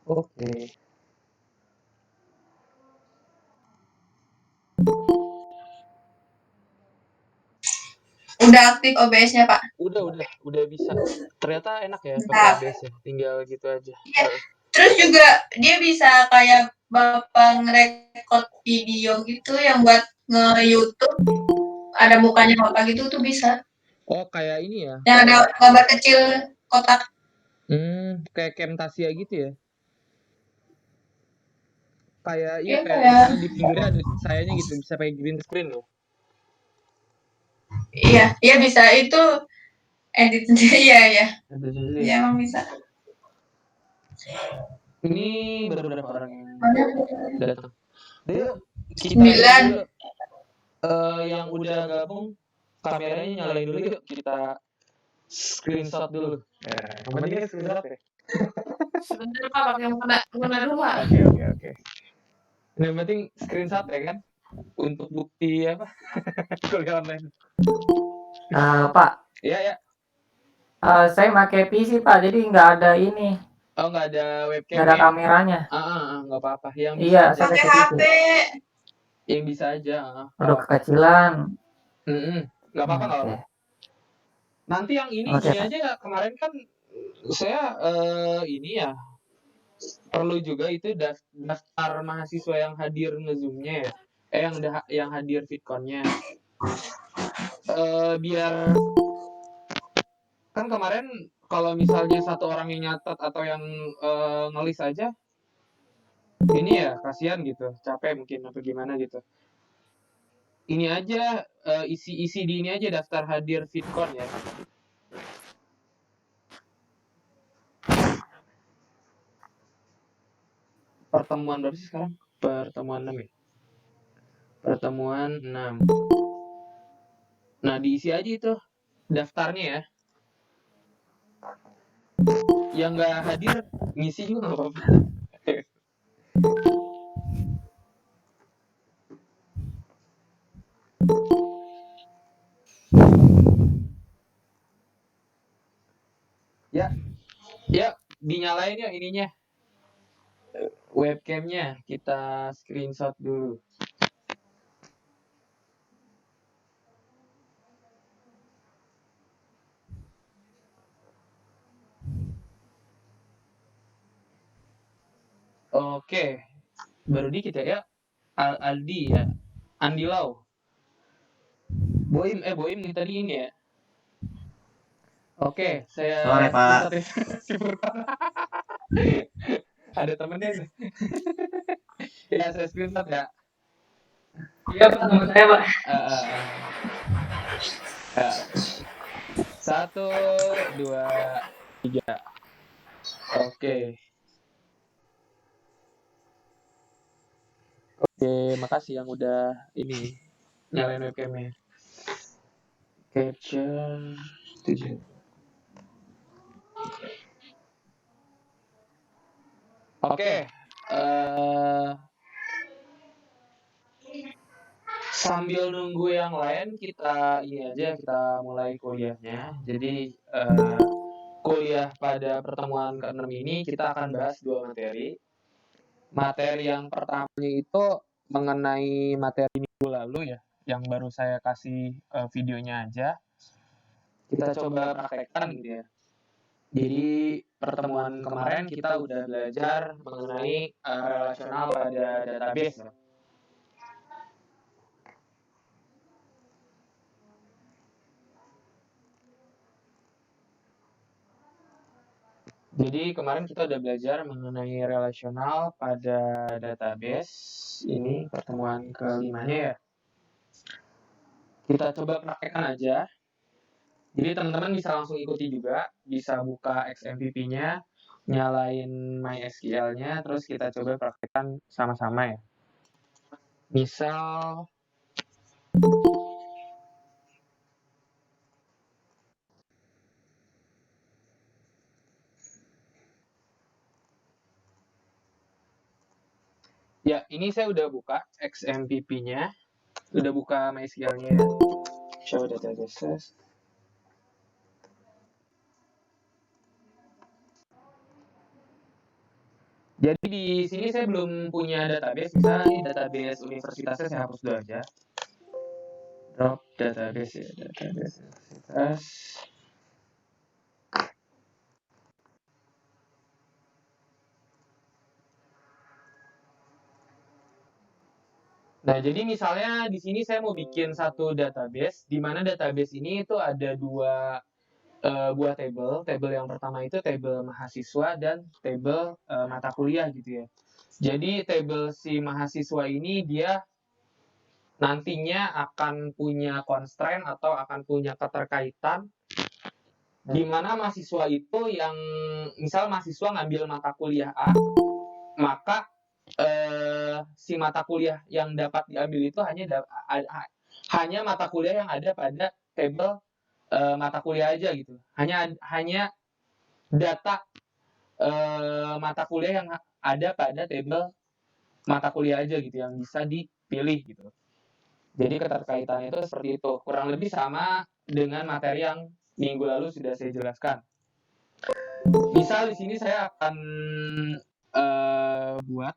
Oke. Udah aktif OBS-nya, Pak? Udah bisa. Ternyata enak ya pakai Mantap. OBS ya. Tinggal gitu aja. Iya. Terus juga dia bisa kayak Bapak ngerekord video gitu yang buat nge-YouTube, ada mukanya Bapak gitu tuh bisa. Oh, kayak ini ya. Yang ada gambar kecil kotak. Kayak Camtasia gitu ya. Kayak iya Ya kayak kayak misalnya di pinggirnya ada sayanya gitu, bisa pakai green screen loh. iya, iya bisa itu edit sendiri ya ya. Ada sendiri. Iya emang bisa. Ini berapa orang yang datang? Ayo kita ini 9. dulu. Yang udah gabung kameranya nyalain dulu yuk. Kita screenshot dulu. Yang penting kan screenshot ya. Sebentar Pak, pakai mukena dulu Pak. Oke. Yang penting screenshot ya kan. Untuk bukti apa? Kuliah online. Pak, Iya. saya pakai PC Pak, jadi nggak ada ini, Oh, nggak ada webcam nggak ada ya? kameranya. Nggak apa-apa. Yang bisa Iya, aja. saya Pakai pakai HP. PC. Yang bisa aja. Udah kekecilan. Nggak apa-apa, nggak Oke. apa-apa. Nanti yang ini Oke, gini Pak. aja, kemarin kan saya ini ya perlu juga itu daftar mahasiswa yang hadir nge-zoom-nya ya. Yang hadir VidCon-nya. Biar kan kemarin kalau misalnya satu orang yang nyatet atau yang ngelis aja, ini ya kasihan gitu, capek mungkin atau gimana gitu. Ini aja isi di ini aja daftar hadir VidCon ya. Pertemuan berapa sih sekarang? Pertemuan 6 ya? Pertemuan 6. Nah, diisi aja itu daftarnya ya. Yang nggak hadir ngisi juga nggak apa-apa. Ya, dinyalain ya ininya. Webcamnya kita screenshot dulu. Oke, baru dikit ya. Aldi ya. Andi Lau. Boim nih tadi ini ya. Oke, saya Sore, Pak. screenshot ya. Ada temennya nih. Ya, saya screenshot ya. Iya Pak, sama saya Pak. Ya. 1, 2, 3. Oke, makasih yang udah ini nyalain webcamnya. Capture 7. Oke, sambil nunggu yang lain kita ini aja kita mulai kuliahnya. Jadi kuliah pada pertemuan ke-6 ini kita akan bahas 2 materi. Materi yang pertamanya itu mengenai materi minggu lalu ya, yang baru saya kasih videonya aja. Kita coba praktekkan gitu ya. Jadi pertemuan kemarin kita udah belajar mengenai relasional pada database. Ya. Jadi kemarin kita udah belajar mengenai relasional pada database. Ini pertemuan ke-5-nya ya. Kita coba praktekkan aja. Jadi teman-teman bisa langsung ikuti juga, bisa buka XMPP-nya, nyalain MySQL-nya, terus kita coba praktekkan sama-sama ya. Misal ya, ini saya udah buka XMPP-nya, udah buka MySQL-nya ya. Show databases. Jadi di sini saya belum punya database, misalnya ini database universitasnya saya hapus dulu aja. Drop database ya, database universitas. Nah, jadi misalnya di sini saya mau bikin satu database, di mana database ini itu ada dua buah tabel. Tabel yang pertama itu tabel mahasiswa dan tabel mata kuliah gitu ya. Jadi tabel si mahasiswa ini dia nantinya akan punya constraint atau akan punya keterkaitan di mana mahasiswa itu yang misal mahasiswa ngambil mata kuliah A, maka si mata kuliah yang dapat diambil itu hanya mata kuliah yang ada pada tabel mata kuliah aja gitu. Hanya data mata kuliah yang ada pada tabel mata kuliah aja gitu yang bisa dipilih gitu. Jadi keterkaitannya itu seperti itu. Kurang lebih sama dengan materi yang minggu lalu sudah saya jelaskan. Misal di sini saya akan buat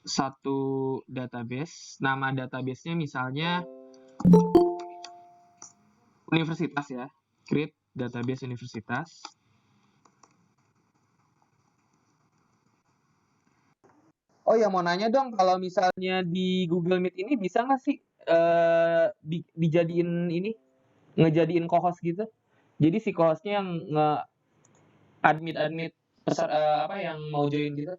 satu database. Nama databasenya misalnya universitas ya. Create database universitas. Oh ya, mau nanya dong, kalau misalnya di Google Meet ini bisa nggak sih dijadiin ini, ngejadiin co-host gitu? Jadi si co-hostnya yang nge-admit apa yang mau join gitu?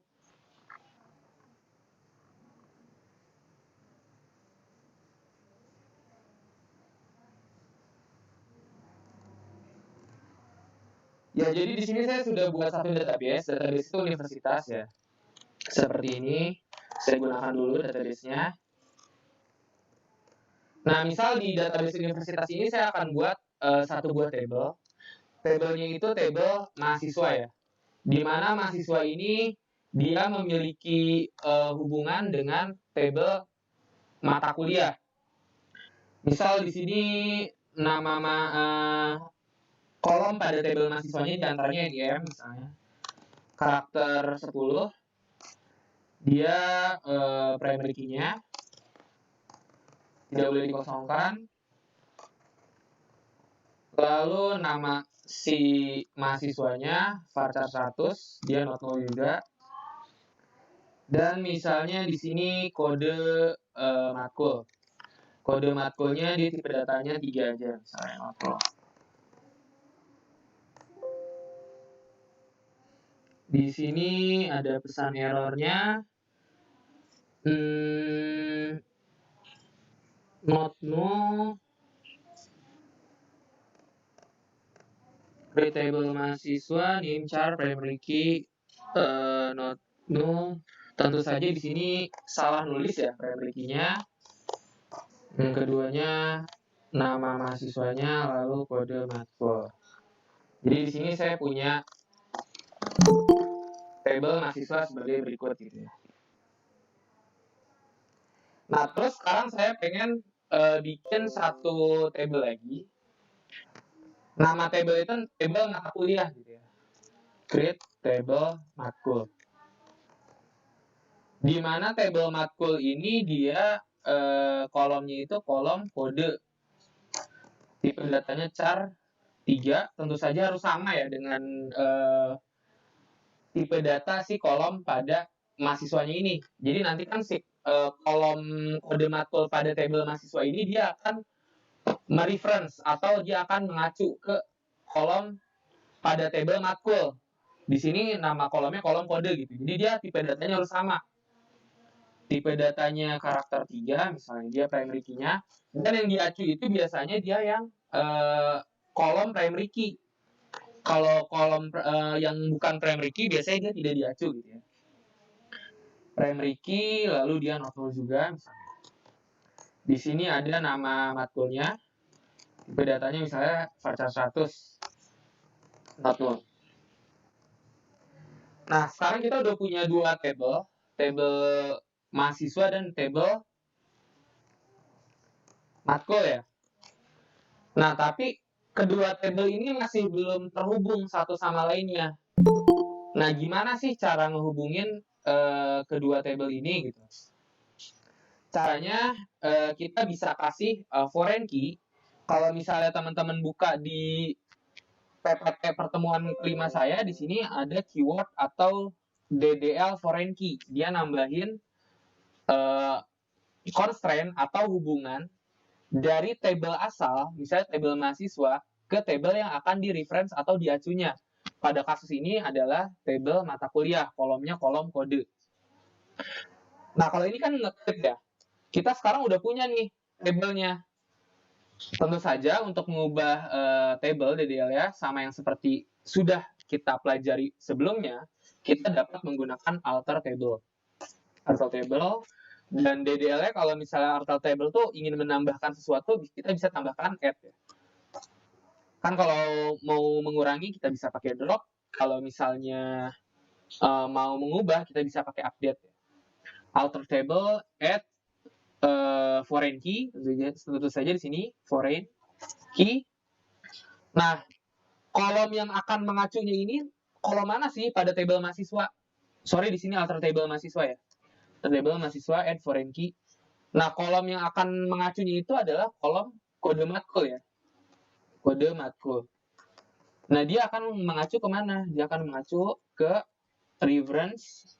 Ya, jadi di sini saya sudah buat satu database. Database itu universitas ya. Seperti ini. Saya gunakan dulu database-nya. Nah, misal di database universitas ini saya akan buat satu buah tabel. Tabelnya itu tabel mahasiswa ya. Di mana mahasiswa ini dia memiliki hubungan dengan tabel mata kuliah. Misal di sini nama kolom pada tabel mahasiswanya diantaranya NIM misalnya. Karakter 10, dia primary key-nya tidak boleh dikosongkan. Lalu nama si mahasiswanya varchar 100, dia not null juga. Dan misalnya di sini kode matkul. Kode matkulnya di tipe datanya 3 aja misalnya not null. Di sini ada pesan errornya. Not null. Create table mahasiswa, name char, primary key, not null. Tentu saja di sini salah nulis ya primary key-nya. Yang keduanya nama mahasiswanya lalu kode matkul. Jadi di sini saya punya tabel mahasiswa sebagai berikut gitu ya. Nah, terus sekarang saya pengen bikin satu tabel lagi. Nama tabel itu tabel mata kuliah gitu ya. Create table matkul. Di mana tabel matkul ini dia kolomnya itu kolom kode. Tipe datanya char 3, tentu saja harus sama ya dengan tipe data si kolom pada mahasiswanya ini. Jadi nanti kan si kolom kode matkul pada tabel mahasiswa ini dia akan mereference atau dia akan mengacu ke kolom pada tabel matkul. Di sini nama kolomnya kolom kode gitu. Jadi dia tipe datanya harus sama. Tipe datanya karakter 3, misalnya dia primary key-nya. Dan yang diacu itu biasanya dia yang kolom primary key. Kalau kolom yang bukan primary key biasanya dia tidak diacu gitu ya. Primary key, lalu dia not null juga misalnya. Di sini ada nama matkulnya. Tipe datanya misalnya varchar 100. Not null. Nah, sekarang kita udah punya dua tabel. Tabel mahasiswa dan tabel matkul ya. Nah, tapi kedua tabel ini masih belum terhubung satu sama lainnya. Nah, gimana sih cara ngehubungin kedua tabel ini gitu. Caranya kita bisa kasih foreign key. Kalau misalnya teman-teman buka di PPT pertemuan kelima saya, di sini ada keyword atau DDL foreign key. Dia nambahin constraint atau hubungan dari tabel asal, misalnya tabel mahasiswa, ke tabel yang akan di-reference atau diacunya. Pada kasus ini adalah tabel mata kuliah, kolomnya kolom kode. Nah, kalau ini kan nge-click ya. Kita sekarang udah punya nih tabelnya. Tentu saja untuk mengubah tabel DDL ya, sama yang seperti sudah kita pelajari sebelumnya, kita dapat menggunakan alter table. Alter table, dan DDL-nya kalau misalnya alter table tuh ingin menambahkan sesuatu, kita bisa tambahkan add ya. Kan kalau mau mengurangi kita bisa pakai drop, kalau misalnya mau mengubah kita bisa pakai update ya. Alter table, add foreign key, tentu saja di sini foreign key. Nah, kolom yang akan mengacunya ini kolom mana sih pada tabel mahasiswa? Sorry, di sini alter table mahasiswa ya. Table mahasiswa add foreign key. Nah, kolom yang akan mengacunya itu adalah kolom kode matkul ya. Kode matkul. Nah, dia akan mengacu kemana? Dia akan mengacu ke reference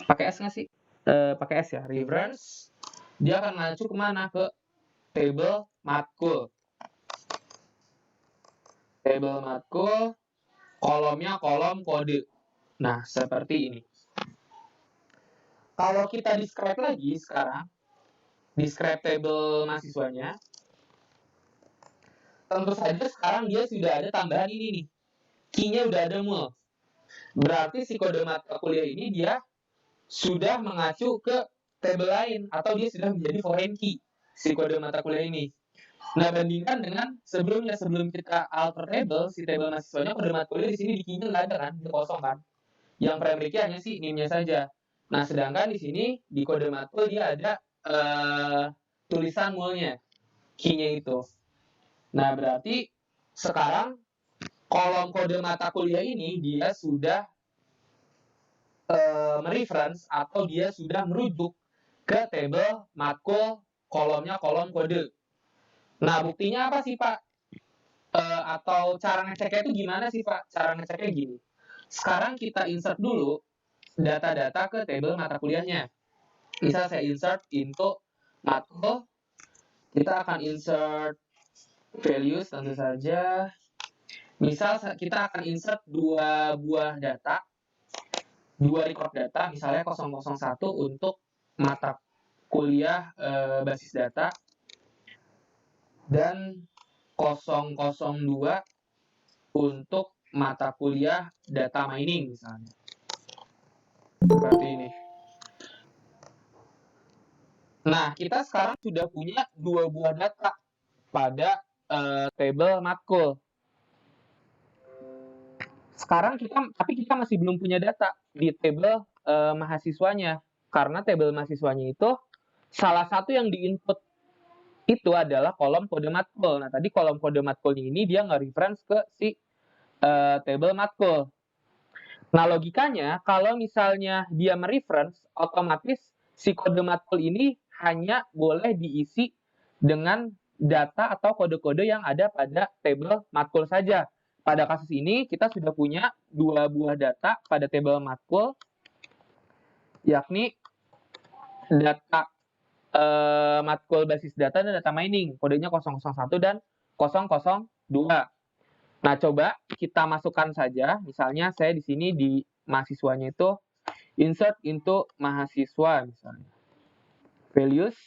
pakai S nggak sih? Pakai S ya, reference. Dia akan mengacu kemana? Ke table matkul. Table matkul, kolomnya kolom kode. Nah, seperti ini. Kalau kita describe lagi sekarang, describe table mahasiswanya, tentu saja sekarang dia sudah ada tambahan ini nih. Key-nya udah ada mul. Berarti si kode mata kuliah ini dia sudah mengacu ke tabel lain atau dia sudah menjadi foreign key si kode mata kuliah ini. Nah, bandingkan dengan sebelumnya, sebelum kita alter table, si table mahasiswanya kode mata kuliah di sini di key-nya nggak ada kan, dia kosong kan. Yang primary key hanya si name-nya saja. Nah, sedangkan di sini di kode matkul dia ada tulisan mulnya, key-nya itu. Nah, berarti sekarang kolom kode mata kuliah ini dia sudah mereference atau dia sudah merujuk ke tabel matkul kolomnya kolom kode. Nah, buktinya apa sih, Pak? Atau cara ngeceknya itu gimana sih, Pak? Cara ngeceknya gini. Sekarang kita insert dulu data-data ke tabel mata kuliahnya. Misal saya insert into matkul, kita akan insert values tentu saja. Misal kita akan insert dua buah data, dua record data, misalnya 001 untuk mata kuliah basis data dan 002 untuk mata kuliah data mining misalnya. Seperti ini. Nah, kita sekarang sudah punya dua buah data pada table matkul. Sekarang tapi kita masih belum punya data di table mahasiswanya, karena table mahasiswanya itu salah satu yang diinput itu adalah kolom kode matkul. Nah, tadi kolom kode matkulnya ini dia nge-reference ke si table matkul. Nah, logikanya kalau misalnya dia mereference, otomatis si kode matkul ini hanya boleh diisi dengan data atau kode-kode yang ada pada table matkul saja. Pada kasus ini kita sudah punya dua buah data pada table matkul, yakni data matkul basis data dan data mining, kodenya 001 dan 002. Nah, coba kita masukkan saja, misalnya saya di sini di mahasiswanya itu insert into mahasiswa misalnya. Values,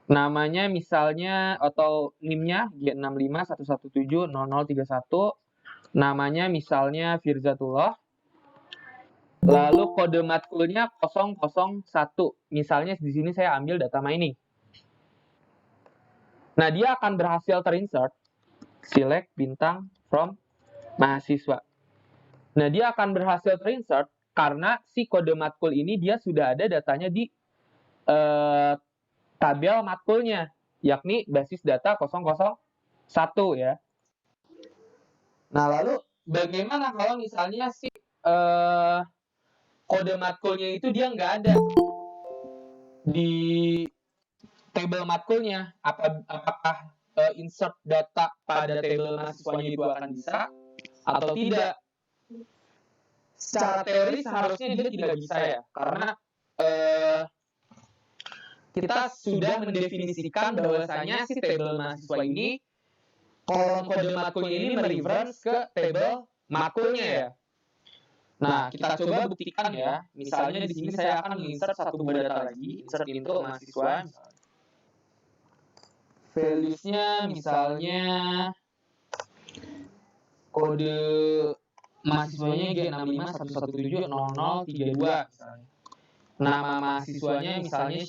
namanya misalnya atau NIM-nya G6511700031, namanya misalnya Firzatullah. Lalu kode matkulnya 001. Misalnya di sini saya ambil data mining. Nah, dia akan berhasil terinsert. Select bintang from mahasiswa. Nah, dia akan berhasil terinsert karena si kode matkul ini dia sudah ada datanya di tabel matkulnya, yakni basis data 001 ya. Nah, lalu bagaimana kalau misalnya si kode matkulnya itu dia nggak ada di tabel matkulnya. Apakah insert data pada tabel mahasiswanya itu akan bisa atau tidak? Secara teori seharusnya dia tidak bisa ya, karena kita sudah mendefinisikan bahwasanya si tabel mahasiswa ini kolom kode matkulnya ini mereference ke tabel matkulnya ya. Nah, kita coba buktikan ya. Misalnya di sini saya akan menginsert satu buah data lagi, insert into mahasiswa. Values-nya misalnya kode mahasiswanya G6511700032 misalnya. Nama mahasiswanya misalnya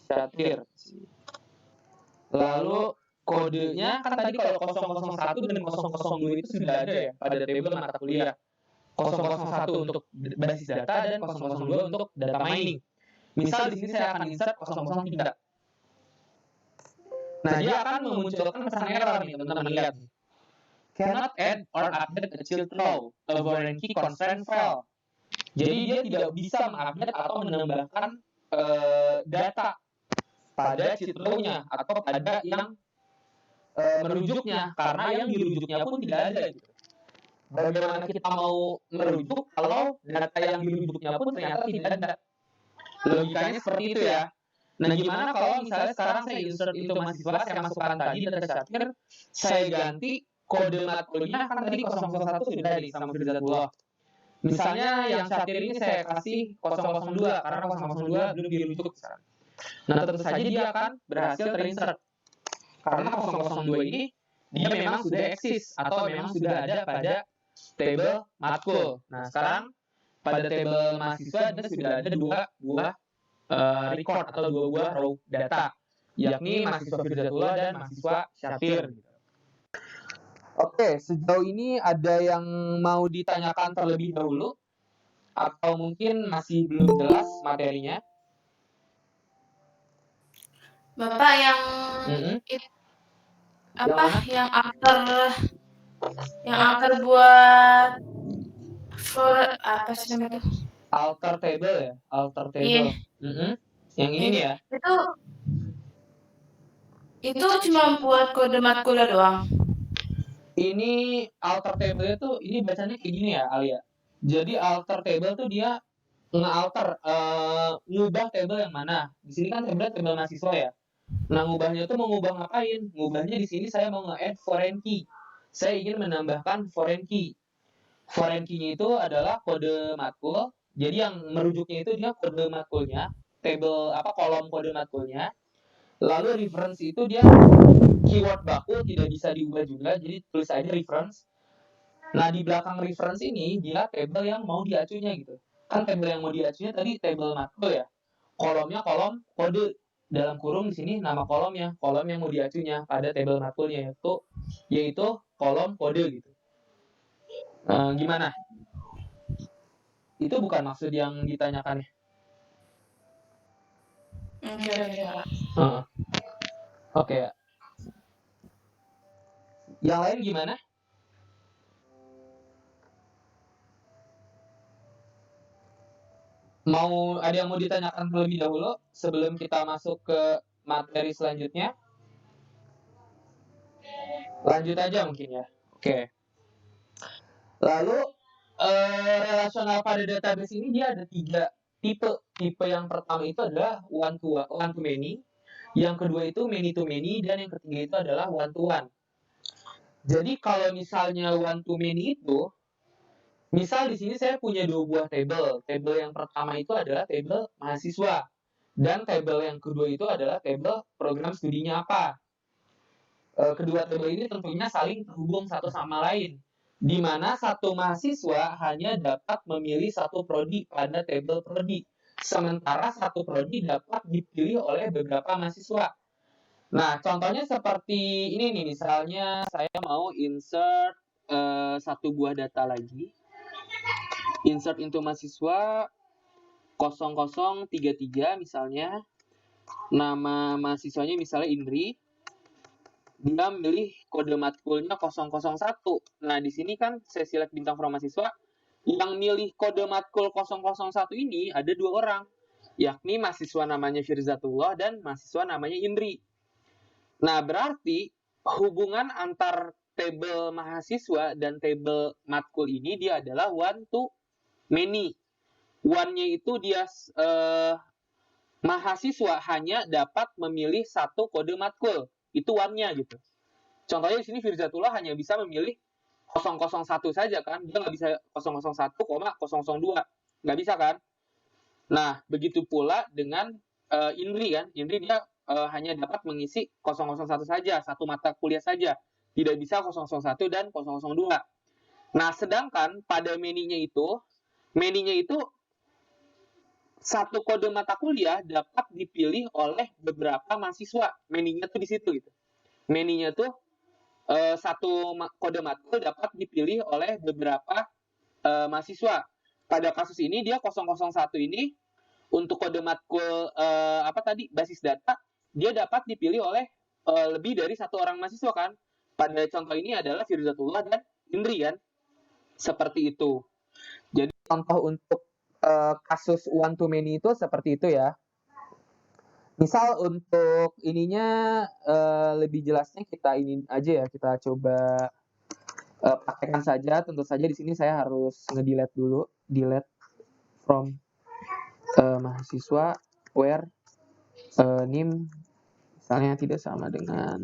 Syatir. Lalu kodenya kan tadi kalau 001 dan 002 itu sudah ada ya pada tabel mata kuliah. 001 untuk basis data dan 002 untuk data mining. Misal di sini saya akan insert 003. Nah, dia akan memunculkan pesan error nih, teman-teman lihat. Cannot add or update a child row, a foreign key constraint file. Jadi dia tidak bisa mengupdate atau menambahkan data pada cheat row-nya atau pada yang merujuknya, karena yang dirujuknya pun tidak ada gitu. Bagaimana kita mau merujuk kalau data yang dirujuknya pun ternyata tidak ada? Logikanya seperti itu ya. Nah, gimana kalau misalnya sekarang saya insert itu mahasiswa, saya masukkan tadi data Syatir, saya ganti kode matkulnya, kan tadi 001 sudah di sama Firdatullah. Misalnya yang Syatir ini saya kasih 002 karena 002 belum dirujuk misalnya. Nah, tentu saja dia akan berhasil terinsert. Karena 002 ini dia memang sudah eksis atau memang sudah ada pada tabel matkul. Nah, sekarang pada tabel mahasiswa sudah ada dua buah record atau dua buah row data, yakni mahasiswa Firdatullah dan mahasiswa Syatir. Oke, sejauh ini ada yang mau ditanyakan terlebih dahulu atau mungkin masih belum jelas materinya? Bapak yang yang alter buat apa sih namanya itu? Alter table ya, alter table. Iya. Yang ini nih ya. Itu cuma buat kode matkulnya doang. Ini alter table itu ini bacanya kayak gini ya, Alia. Jadi alter table tuh dia nge-alter ngubah table yang mana. Di sini kan table mahasiswa ya. Nah, ngubahnya tuh mau ngubah ngapain? Ngubahnya di sini saya mau nge-add foreign key. Saya ingin menambahkan foreign key. Foreign key-nya itu adalah kode matkul. Jadi yang merujuknya itu dia kode matkulnya, table kolom kode matkulnya. Lalu reference itu dia keyword baku tidak bisa diubah juga, jadi tulis aja reference. Nah, di belakang reference ini dia table yang mau diacunya gitu. Kan table yang mau diacunya tadi table matkul ya. Kolomnya kolom kode, dalam kurung di sini nama kolomnya, kolom yang mau diacunya pada table matkulnya yaitu kolom kode gitu. Gimana? Itu bukan maksud yang ditanyakan ya? Oke. Yang lain gimana? Ada yang mau ditanyakan terlebih dahulu sebelum kita masuk ke materi selanjutnya? Lanjut aja mungkin ya. Oke. Lalu relasional pada database ini dia ada 3 tipe. Tipe yang pertama itu adalah one to many, yang kedua itu many to many, dan yang ketiga itu adalah one to one. Jadi kalau misalnya one to many itu, misal di sini saya punya 2 buah table. Table yang pertama itu adalah table mahasiswa, dan table yang kedua itu adalah table program studinya apa. Kedua table ini tentunya saling terhubung satu sama lain, di mana satu mahasiswa hanya dapat memilih satu prodi pada table prodi, sementara satu prodi dapat dipilih oleh beberapa mahasiswa. Nah, contohnya seperti ini nih, misalnya saya mau insert satu buah data lagi. Insert into mahasiswa 0033 misalnya. Nama mahasiswanya misalnya Indri. Dia memilih kode matkulnya 001. Nah, di sini kan saya select bintang from mahasiswa, Yang milih kode matkul 001 ini ada 2 orang, yakni mahasiswa namanya Firzatullah dan mahasiswa namanya Indri. Nah, berarti hubungan antar tabel mahasiswa dan tabel matkul ini dia adalah one to many. One-nya itu dia mahasiswa hanya dapat memilih satu kode matkul. Itu one-nya gitu. Contohnya di sini Firzatullah hanya bisa memilih 001 saja kan, dia nggak bisa 001,002, nggak bisa kan. Nah, begitu pula dengan Indri kan, Indri dia hanya dapat mengisi 001 saja, satu mata kuliah saja, tidak bisa 001 dan 002. Nah, sedangkan pada meninya itu satu kode mata kuliah dapat dipilih oleh beberapa mahasiswa. Meninya tuh di situ gitu. Meninya tuh satu kode matkul dapat dipilih oleh beberapa mahasiswa. Pada kasus ini dia 001 ini untuk kode matkul basis data dia dapat dipilih oleh lebih dari satu orang mahasiswa kan. Pada contoh ini adalah Firzatullah dan Indri kan. Seperti itu. Jadi contoh untuk kasus one to many itu seperti itu ya. Misal untuk ininya lebih jelasnya kita ini aja ya, kita coba praktekkan saja. Tentu saja di sini saya harus nge-delete dulu, delete from mahasiswa where name misalnya tidak sama dengan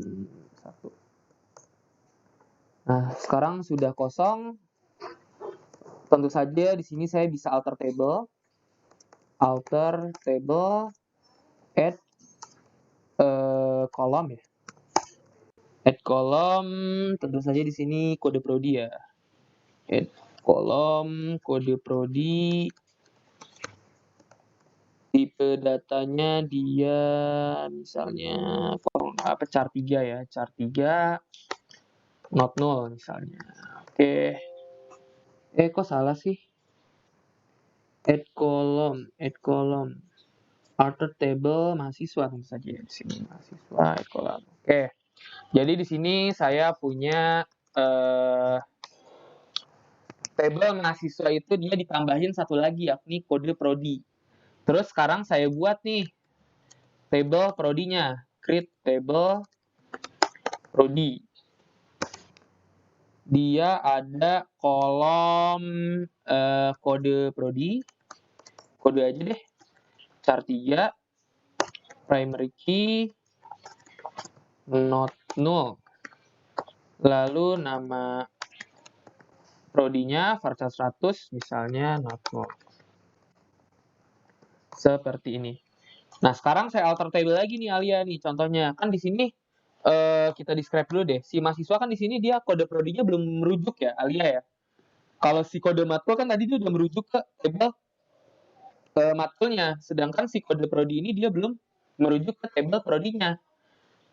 1. Nah, sekarang sudah kosong. Tentu saja di sini saya bisa alter table add kolom ya. Add kolom, tentu saja di sini kode prodi ya. Add kolom, kode prodi. Tipe datanya dia misalnya char 3 ya, char 3 not null misalnya. Oke. Kok salah sih? Add kolom. Alter table mahasiswa tentu saja di sini mahasiswa add kolom. Oke. Jadi di sini saya punya table mahasiswa itu dia ditambahin satu lagi yakni kode prodi. Terus sekarang saya buat nih table prodinya, create table prodi. Dia ada kolom kode prodi, kode aja deh, char 3, primary key, not null. Lalu nama prodinya varchar 100 misalnya not null. Seperti ini. Nah, sekarang saya alter table lagi nih Alia nih contohnya. Kan di sini kita describe dulu deh. Si mahasiswa kan di sini dia kode prodinya belum merujuk ya Alia ya. Kalau si kode matkul kan tadi dia udah merujuk ke table matkulnya, sedangkan si kode prodi ini dia belum merujuk ke table prodinya.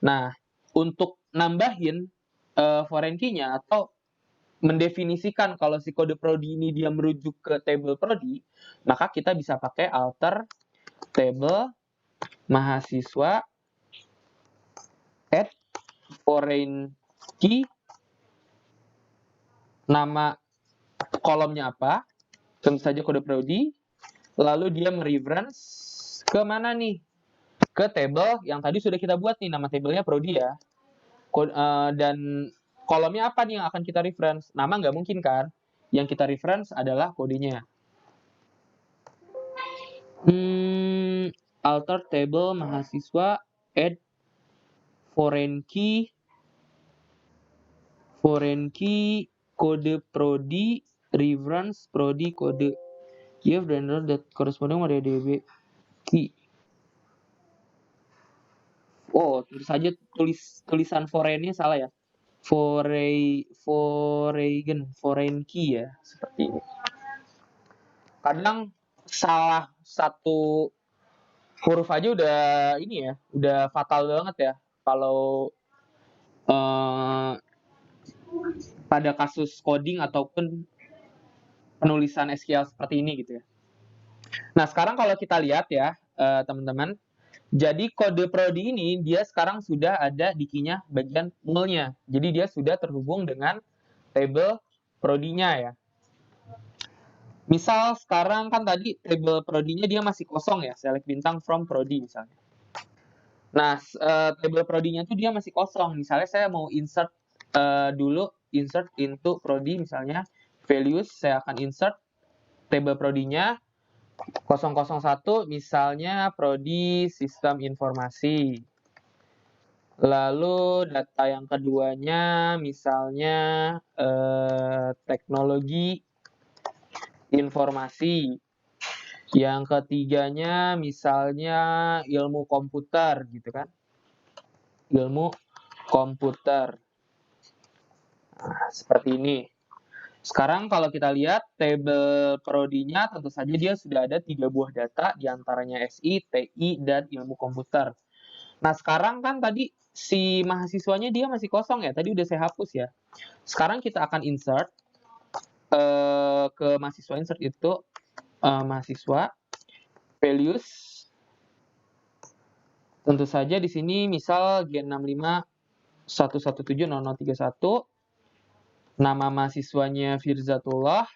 Nah, untuk nambahin foreign key-nya atau mendefinisikan kalau si kode prodi ini dia merujuk ke table prodi, maka kita bisa pakai alter table mahasiswa add foreign key, nama kolomnya apa, tentu saja kode prodi, lalu dia mereference ke mana nih? Ke table yang tadi sudah kita buat nih, nama tabelnya prodi ya. Dan kolomnya apa nih yang akan kita reference? Nama nggak mungkin kan? Yang kita reference adalah kodenya. Alter table mahasiswa add foreign key kode prodi reference prodi kode you have rendered that corresponding MariaDB key. Oh, tentu saja tulisan foreign-nya salah ya. Foreign key ya, seperti ini. Kadang salah satu huruf aja udah ini ya, udah fatal banget ya. Kalau pada kasus coding ataupun penulisan SQL seperti ini gitu ya. Nah, sekarang kalau kita lihat ya, teman-teman, jadi kode prodi ini dia sekarang sudah ada di key-nya bagian null-nya. Jadi dia sudah terhubung dengan table prodinya ya. Misal sekarang kan tadi table prodinya dia masih kosong ya, select bintang from prodi misalnya. Nah, table prodinya tuh dia masih kosong. Misalnya saya mau insert dulu, insert into prodi misalnya, values, saya akan insert table prodinya 001 misalnya prodi sistem informasi. Lalu data yang keduanya misalnya teknologi informasi. Yang ketiganya misalnya ilmu komputer gitu kan. Ilmu komputer. Nah, seperti ini. Sekarang kalau kita lihat tabel prodinya tentu saja dia sudah ada 3 buah data diantaranya SI, TI, dan ilmu komputer. Nah sekarang kan tadi si mahasiswanya dia masih kosong ya, tadi udah saya hapus ya. Sekarang kita akan insert ke mahasiswa, insert itu mahasiswa, values. Tentu saja di sini misal G65 1170031, nama mahasiswanya Firzatullah,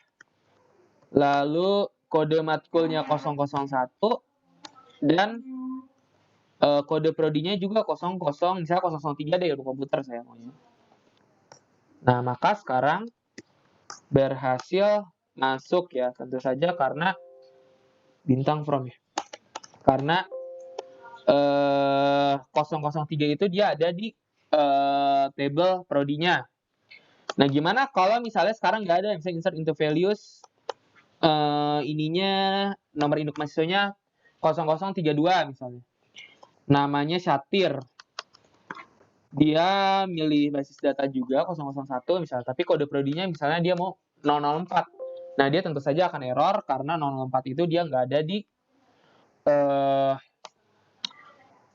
lalu kode matkulnya 001, dan kode prodinya juga 00, misalnya 003 deh ilmu komputer saya maunya. Nah, maka sekarang berhasil masuk ya, tentu saja karena bintang from ya. Karena 003 itu dia ada di table prodinya. Nah, gimana kalau misalnya sekarang nggak ada, misalnya insert into values, ininya nomor induk mahasiswanya 0032 misalnya. Namanya Syatir. Dia milih basis data juga 001 misalnya, tapi kode prodinya misalnya dia mau 004. Nah, dia tentu saja akan error karena 004 itu dia nggak ada di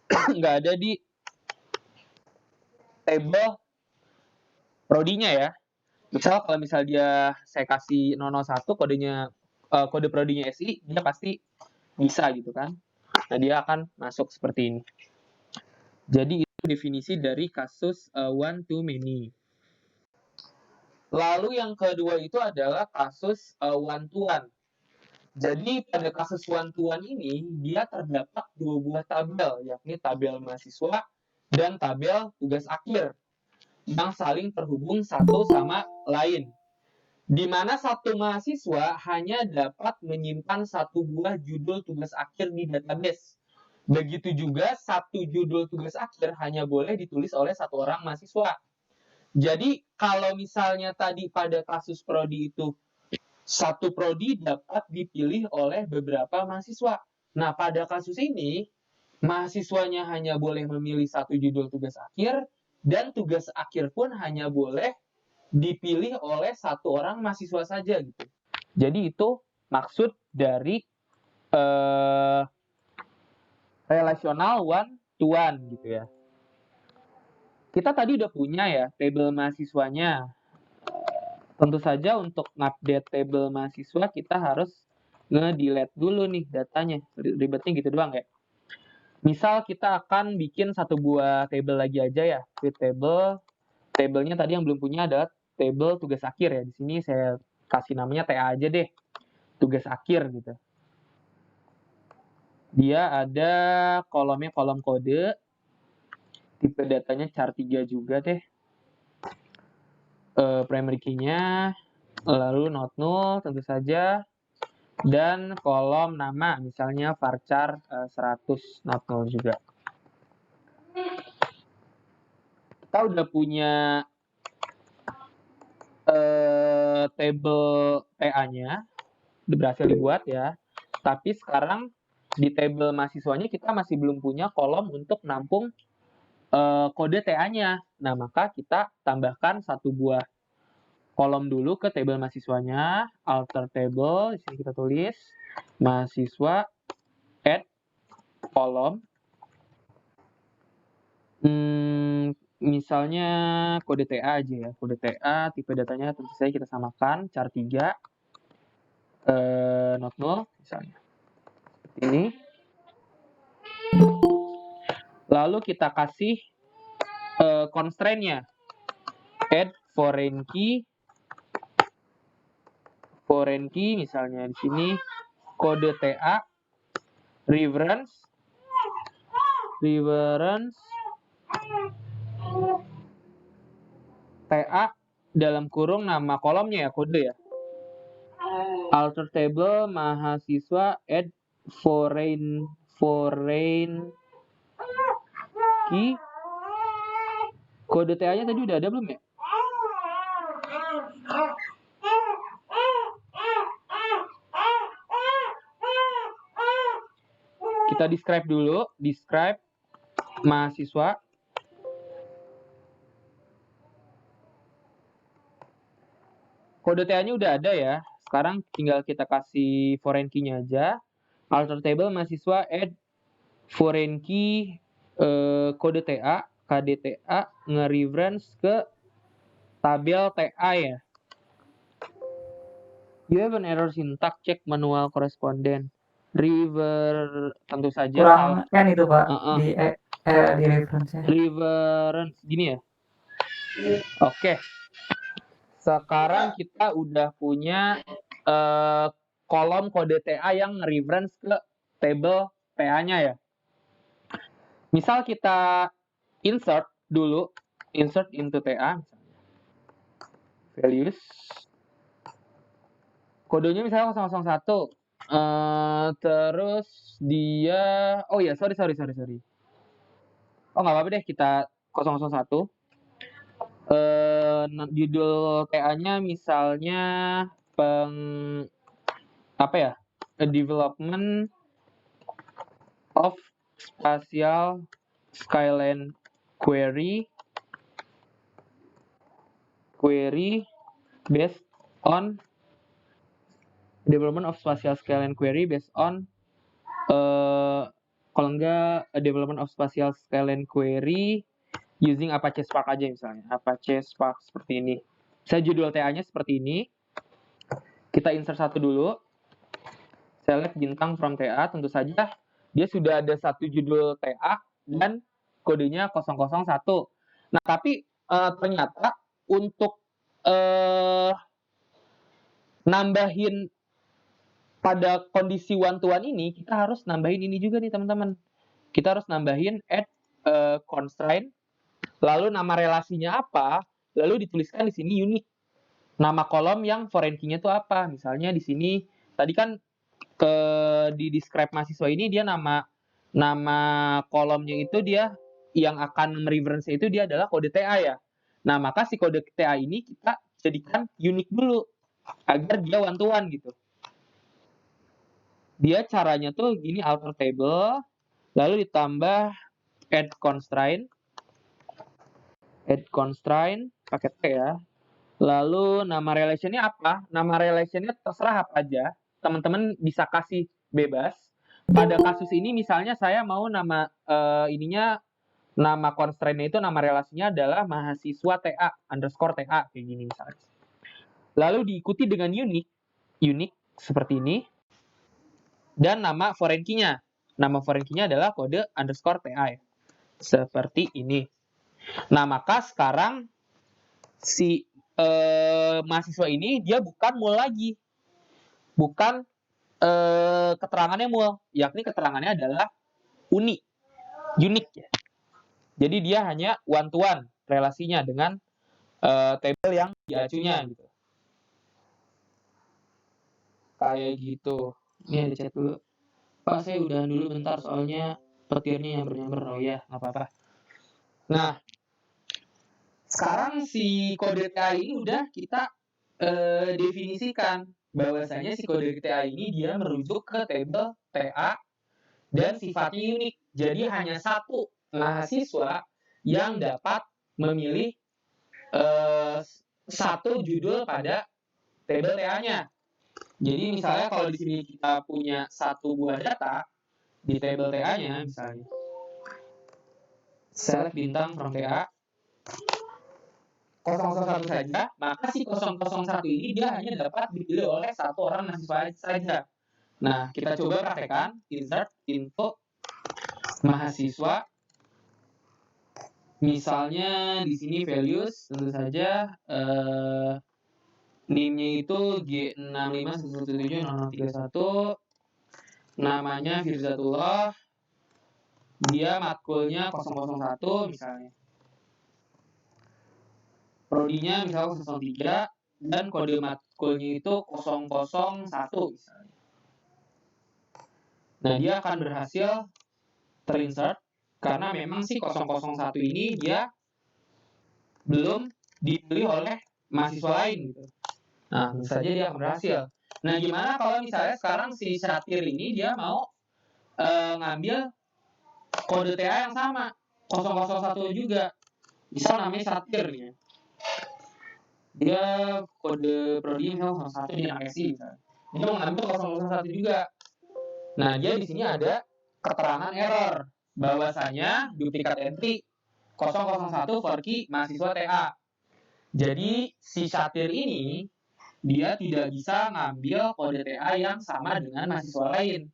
nggak ada di table prodinya ya. Misal kalau misal dia saya kasih 001 kodenya kode prodinya SI, dia pasti bisa gitu kan. Nah, dia akan masuk seperti ini. Jadi itu definisi dari kasus one to many. Lalu yang kedua itu adalah kasus one to one. Jadi pada kasus one to one ini dia terdapat 2 buah tabel, yakni tabel mahasiswa dan tabel tugas akhir yang saling terhubung satu sama lain. Di mana satu mahasiswa hanya dapat menyimpan 1 buah judul tugas akhir di database. Begitu juga 1 judul tugas akhir hanya boleh ditulis oleh 1 orang mahasiswa. Jadi kalau misalnya tadi pada kasus prodi itu 1 prodi dapat dipilih oleh beberapa mahasiswa. Nah, pada kasus ini mahasiswanya hanya boleh memilih 1 judul tugas akhir dan tugas akhir pun hanya boleh dipilih oleh 1 orang mahasiswa saja gitu. Jadi itu maksud dari relasional one to one gitu ya. Kita tadi udah punya ya tabel mahasiswanya. Tentu saja untuk ngupdate table mahasiswa kita harus nge-delete dulu nih datanya. Ribetnya gitu doang ya. Misal kita akan bikin 1 buah table lagi aja ya. Create table. Tablenya tadi yang belum punya adalah table tugas akhir ya. Di sini saya kasih namanya TA aja deh. Tugas akhir gitu. Dia ada kolomnya kolom kode. Tipe datanya char 3 juga deh. Primary key-nya, lalu not null tentu saja, dan kolom nama misalnya varchar 100 not null juga. Kita udah punya table TA-nya, udah berhasil dibuat ya. Tapi sekarang di table mahasiswanya kita masih belum punya kolom untuk nampung kode TA-nya. Nah, maka kita tambahkan 1 buah kolom dulu ke table mahasiswanya, alter table, di sini kita tulis mahasiswa add kolom. Misalnya kode TA aja ya, kode TA, tipe datanya tentu saja kita samakan, char 3, not null misalnya. Ini. Lalu kita kasih constraint-nya, add foreign key foreign key, misalnya di sini kode TA, reference TA dalam kurung nama kolomnya ya, kode ya. Alter table mahasiswa add foreign key. Kode TA-nya tadi udah ada belum ya? Kita describe dulu, describe mahasiswa. Kode TA-nya udah ada ya. Sekarang tinggal kita kasih foreign key-nya aja. Alter table mahasiswa add foreign key kode TA, KDTA, nge-reference ke tabel TA ya. You have an error syntax, check manual correspondent. Tentu saja kurang kan itu Pak di reference-nya. reference gini ya. Oke. Sekarang kita udah punya kolom kode TA yang reference ke table TA-nya ya. Misal kita insert dulu, insert into TA misalnya. Values. Kodenya misalnya 001. Terus dia, oh ya, sorry. Oh nggak apa-apa deh, kita 001. Judul TA-nya misalnya a development of spatial skyline query based on development of spatial skyline query based on kalau enggak a development of spatial skyline query using Apache Spark aja misalnya. Apache Spark seperti ini. Saya judul TA-nya seperti ini. Kita insert satu dulu. Select bintang from TA. Tentu saja dia sudah ada satu judul TA dan kodenya 001. Nah, tapi ternyata untuk nambahin pada kondisi one-to-one ini, kita harus nambahin ini juga nih teman-teman. Kita harus nambahin add constraint. Lalu nama relasinya apa? Lalu dituliskan di sini unique. Nama kolom yang foreign key-nya itu apa? Misalnya di sini tadi kan di describe mahasiswa ini dia nama kolomnya itu dia yang akan mereference itu dia adalah kode TA ya. Nah, maka si kode TA ini kita jadikan unique dulu agar dia one to one gitu. Dia caranya tuh gini, alter table lalu ditambah add constraint pakai T ya. Lalu nama relationnya apa? Nama relationnya terserah apa aja. Teman-teman bisa kasih bebas. Pada kasus ini misalnya saya mau nama nama constraint-nya itu nama relasinya adalah mahasiswa TA underscore TA kayak gini misalnya. Lalu diikuti dengan unique seperti ini. Dan nama foreign key-nya. Nama foreign key-nya adalah kode underscore TA ya. Seperti ini. Nah, maka sekarang si mahasiswa ini dia bukan mul lagi. Bukan keterangannya mul, yakni keterangannya adalah unique ya. Jadi dia hanya one to one relasinya dengan table yang diacunya gitu. Kayak gitu. Ini ada chat dulu. Pak, saya udah dulu bentar soalnya petirnya nyamber-nyamber. Oh ya, nggak apa-apa. Nah, sekarang si kode TA ini udah kita definisikan bahwasanya si kode TA ini dia merujuk ke table TA dan sifatnya unik. Jadi hanya satu mahasiswa yang dapat memilih satu judul pada table TA-nya. Jadi misalnya kalau di sini kita punya satu buah data di table TA-nya misalnya. Select bintang from TA 001 saja, maka si 001 ini dia hanya dapat dipilih oleh satu orang mahasiswa saja. Nah, kita coba praktekkan insert into mahasiswa. Misalnya di sini values tentu saja NIM-nya itu G6511760031. Namanya Firzatullah. Dia matkulnya 001 misalnya. Prodinya misalnya 003 dan kode matkulnya itu 001 misalnya. Nah, dia akan berhasil terinsert karena memang si 001 ini dia belum dipilih oleh mahasiswa lain gitu. Nah, tentu saja dia akan berhasil. Nah, gimana kalau misalnya sekarang si Syatir ini dia mau ngambil kode TA yang sama 001 juga. Misal namanya Syatir nih. Dia kode prodi misalnya 01 dia anak SI misalnya. Dia mau ngambil 001 juga. Nah, dia di sini ada keterangan error bahwasanya duplikat entry 001 for key mahasiswa TA. Jadi si Syatir ini dia tidak bisa ngambil kode TA yang sama dengan mahasiswa lain.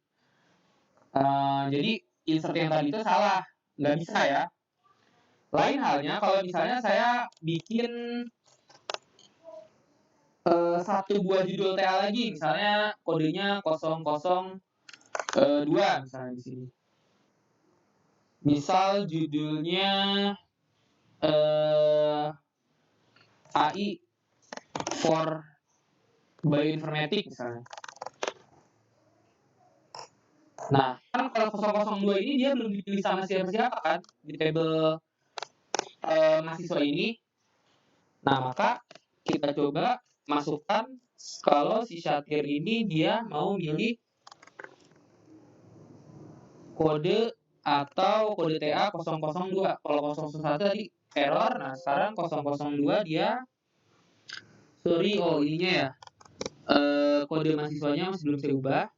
Jadi insert yang tadi itu salah, nggak bisa ya. Lain halnya kalau misalnya saya bikin satu buah judul TA lagi, misalnya kodenya 002 misalnya di sini. Misal judulnya AI for bioinformatik misalnya. Nah, kan kalau 002 ini dia belum dipilih sama siapa-siapa kan di tabel mahasiswa ini. Nah, maka kita coba masukkan kalau si Syatir ini dia mau milih kode atau kode TA 002. Kalau 001 tadi error, nah sekarang 002 dia ininya ya. Kode mahasiswanya masih belum saya ubah.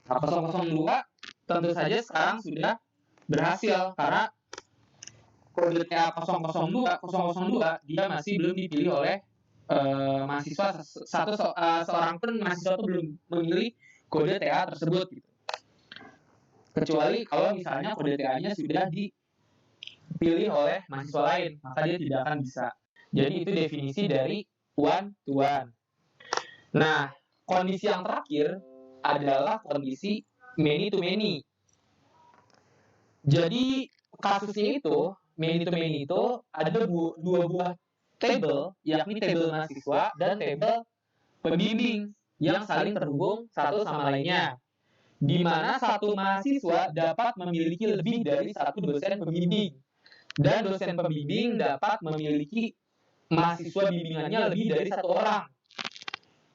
Nah, 002 tentu saja sekarang sudah berhasil karena kode TA 002 dia masih belum dipilih oleh mahasiswa seorang pun mahasiswa itu belum memilih kode TA tersebut gitu. Kecuali kalau misalnya kode TA-nya sudah dipilih oleh mahasiswa lain, maka dia tidak akan bisa. Jadi itu definisi dari one to one. Nah, kondisi yang terakhir adalah kondisi many to many. Jadi kasusnya itu many to many itu ada dua buah tabel, yakni tabel mahasiswa dan tabel pembimbing yang saling terhubung satu sama lainnya, di mana satu mahasiswa dapat memiliki lebih dari satu dosen pembimbing dan dosen pembimbing dapat memiliki mahasiswa bimbingannya lebih dari satu orang.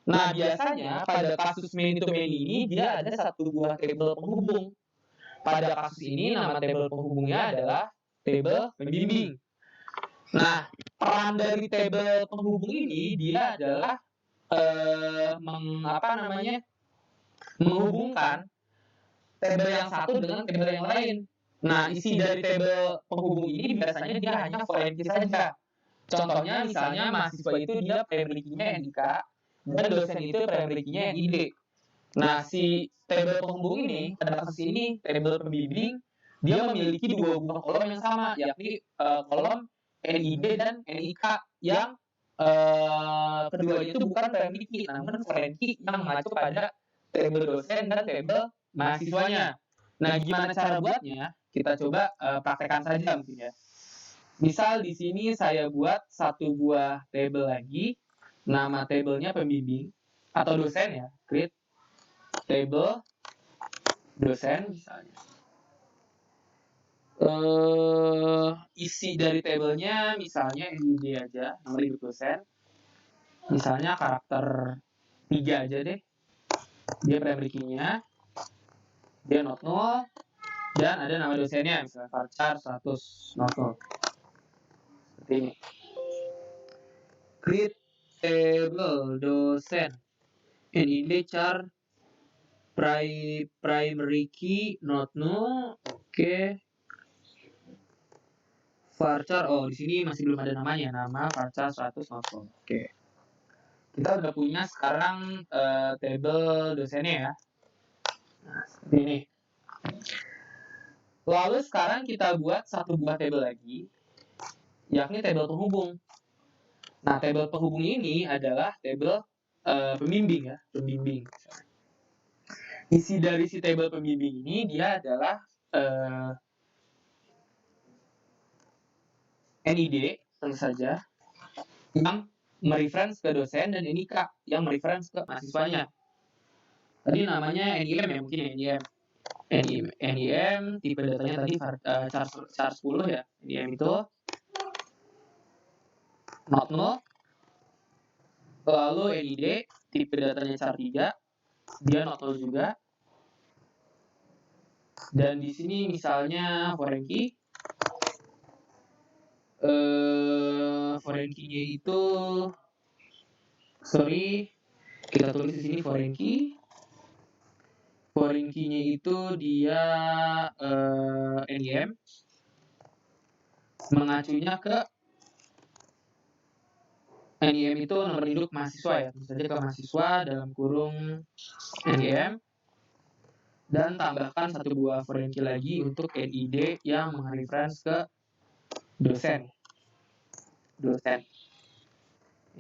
Nah, biasanya pada kasus many to many ini dia ada satu buah tabel penghubung. Pada kasus ini nama tabel penghubungnya adalah tabel pembimbing. Nah, peran dari tabel penghubung ini dia adalah menghubungkan tabel yang satu dengan tabel yang lain. Nah, isi dari tabel penghubung ini biasanya dia hanya foreign key saja. Contohnya misalnya mahasiswa itu dia primary key-nya NIK dan dosen itu primary key-nya NID. Nah, si tabel penghubung ini pada kasus ini tabel pembimbing dia memiliki dua buah kolom yang sama, yakni kolom NID dan NIK yang keduanya itu bukan primary key, namun foreign key yang mengacu pada tabel dosen dan tabel mahasiswanya. Nah, gimana cara buatnya? Kita coba praktekkan saja mungkin ya. Misal di sini saya buat satu buah tabel lagi, nama tabelnya pembimbing atau dosen ya, create table dosen misalnya. Isi dari tabelnya misalnya NID aja, nomor induk dosen. Misalnya karakter 3 aja deh. Dia primary key-nya, dia not null, dan ada nama dosennya misalnya varchar 100 not null. Seperti ini. Create table dosen NID char primary key not null. Oke. Varchar, di sini masih belum ada namanya, nama varchar 100 not null. Oke. Kita udah punya sekarang table dosennya ya. Nah, seperti ini. Lalu sekarang kita buat satu buah table lagi, yakni table penghubung. Nah, tabel penghubung ini adalah tabel pembimbing ya, pembimbing. Isi dari si tabel pembimbing ini dia adalah NID tentu saja yang mereference ke dosen dan NIK yang mereference ke mahasiswanya. Tadi namanya NIM ya, mungkin NIM tipe datanya tadi char 10 ya. NIM itu not 0. Lalu NID tipe datanya char 3, dia not 0 juga. Dan di sini misalnya foreign key, foreign key-nya itu kita tulis di sini foreign key. Foreign key-nya itu dia NIM mengacunya ke NIM itu nomor induk mahasiswa ya, tentu saja ke mahasiswa dalam kurung NIM, dan tambahkan satu buah foreign key lagi untuk NID yang mereference ke dosen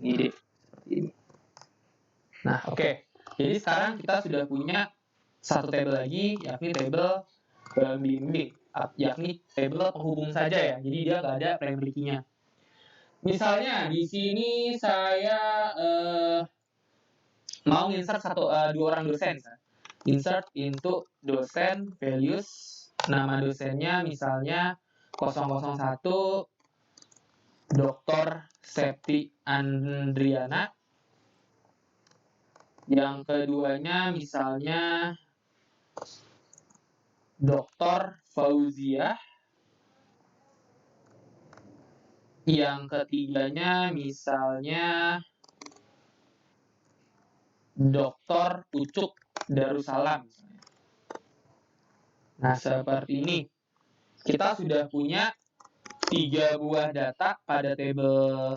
NID seperti ini. Nah, oke. Jadi sekarang kita sudah punya satu tabel lagi, yakni tabel pembimbing, yakni tabel penghubung saja ya. Jadi dia nggak ada primary key-nya. Misalnya di sini saya mau insert dua orang dosen. Insert into dosen values, nama dosennya misalnya 001 Dr. Septi Andriana. Yang keduanya misalnya Dr. Fauziah. Yang ketiganya misalnya Dr. Ucuk Darussalam. Nah, seperti ini. Kita sudah punya 3 buah data pada tabel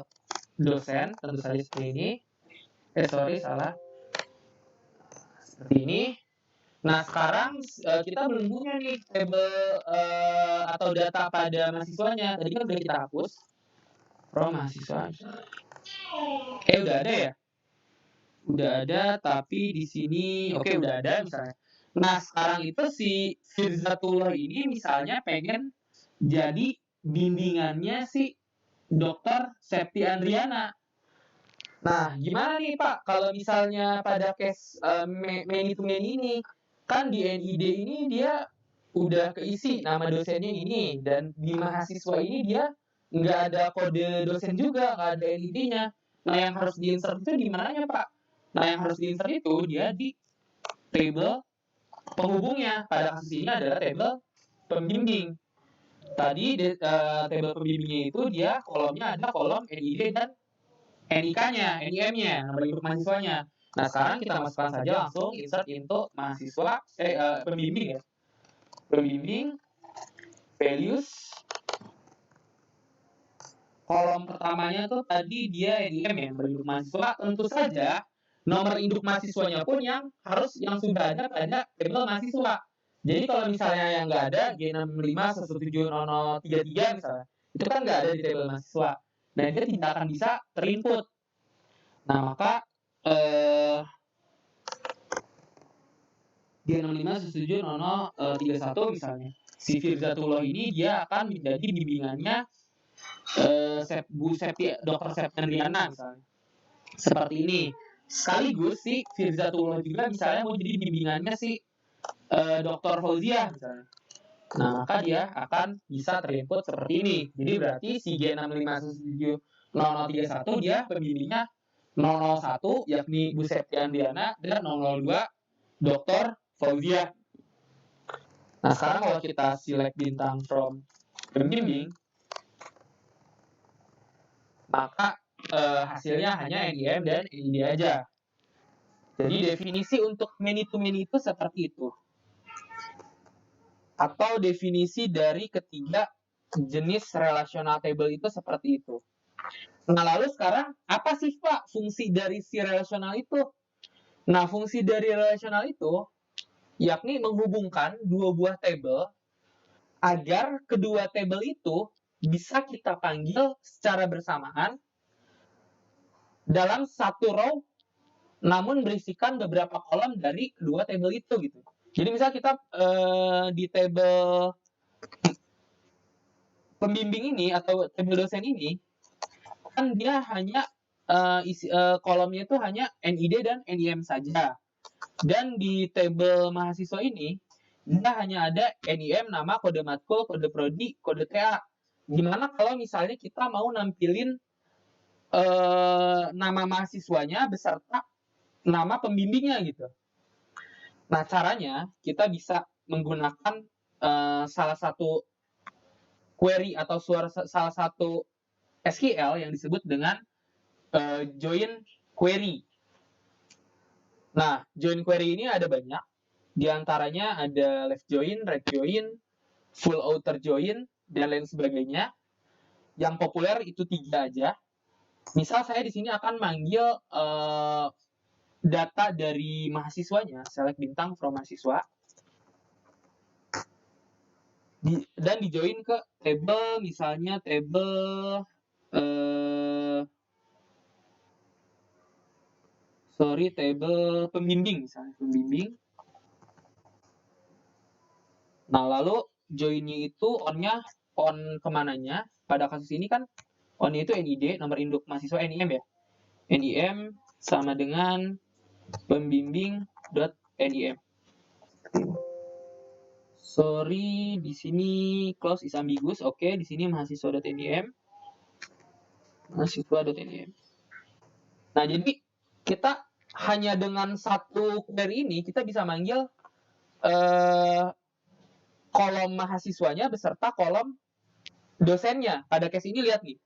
dosen, tentu saja seperti ini. Salah. Seperti ini. Nah, sekarang kita belum punya nih tabel atau data pada mahasiswanya. Tadi kan udah kita hapus. From mahasiswa. Udah ada ya? Udah ada, tapi di sini udah ada misalnya. Nah, sekarang itu si Firzatullah ini misalnya pengen jadi bimbingannya si Dr. Septi Andriana. Nah, gimana nih Pak kalau misalnya pada case many to many ini, kan di NID ini dia udah keisi nama dosennya ini, dan di mahasiswa ini dia nggak ada kode dosen juga, nggak ada NID-nya. Nah, yang harus diinsert itu di mananya Pak? Nah, yang harus diinsert itu dia di table penghubungnya. Pada kasus ini adalah table pembimbing. Tadi table pembimbingnya itu dia kolomnya ada kolom NID dan NIK-nya, NIM-nya, nomor induk mahasiswanya. Nah, sekarang kita masukkan saja langsung insert into mahasiswa, pembimbing ya. Pembimbing, values, kolom pertamanya tuh tadi dia NIM ya, nomor induk mahasiswa. Tentu saja nomor induk mahasiswanya pun yang sudah ada pada tabel mahasiswa. Jadi kalau misalnya yang nggak ada G65170033 misalnya, itu kan nggak ada di tabel mahasiswa. Nah, dia tidak akan bisa terinput. Nah, maka G65170031 misalnya, si Firzatullah ini dia akan menjadi bimbingannya Bu Septi, Dr. Septi Andriana misalnya. Seperti ini. Sekaligus si Firzatullah juga misalnya mau jadi bimbingannya si Dr. Fauziah misalnya. Nah, maka dia akan bisa terinput seperti ini. Jadi berarti si G65170031 dia pembimbingnya 001 yakni Bu Septi Andriana dan 002 Dr. Fauziah. Nah, sekarang kalau kita select bintang from pembimbing, maka hasilnya hanya NIM dan NID aja. Jadi definisi untuk many to many itu seperti itu. Atau definisi dari ketiga jenis relational table itu seperti itu. Nah, lalu sekarang apa sih Pak fungsi dari si relational itu? Nah, fungsi dari relational itu yakni menghubungkan dua buah table agar kedua table itu bisa kita panggil secara bersamaan dalam satu row namun berisikan beberapa kolom dari kedua tabel itu gitu. Jadi misal kita di tabel pembimbing ini atau tabel dosen ini kan dia hanya kolomnya itu hanya NID dan NIM saja. Dan di tabel mahasiswa ini dia hanya ada NIM, nama, kode matkul, kode prodi, kode TA. Gimana kalau misalnya kita mau nampilin nama mahasiswanya beserta nama pembimbingnya gitu. Nah, caranya kita bisa menggunakan salah satu query atau salah satu SQL yang disebut dengan join query. Nah, join query ini ada banyak. Di antaranya ada left join, right join, full outer join, dan lain sebagainya. Yang populer itu 3 aja. Misal saya di sini akan manggil data dari mahasiswanya, select bintang from mahasiswa, dan di join ke table, misalnya table table pembimbing misalnya, pembimbing. Nah, lalu joinnya itu on kemananya. Pada kasus ini kan on-nya itu NID, nomor induk mahasiswa NIM ya. NIM sama dengan pembimbing.nim. Sorry, di sini clause is ambiguous. Oke, di sini mahasiswa.nim. Mahasiswa.nim. Nah, jadi kita hanya dengan satu query ini kita bisa manggil kolom mahasiswanya beserta kolom dosennya. Pada case ini lihat nih.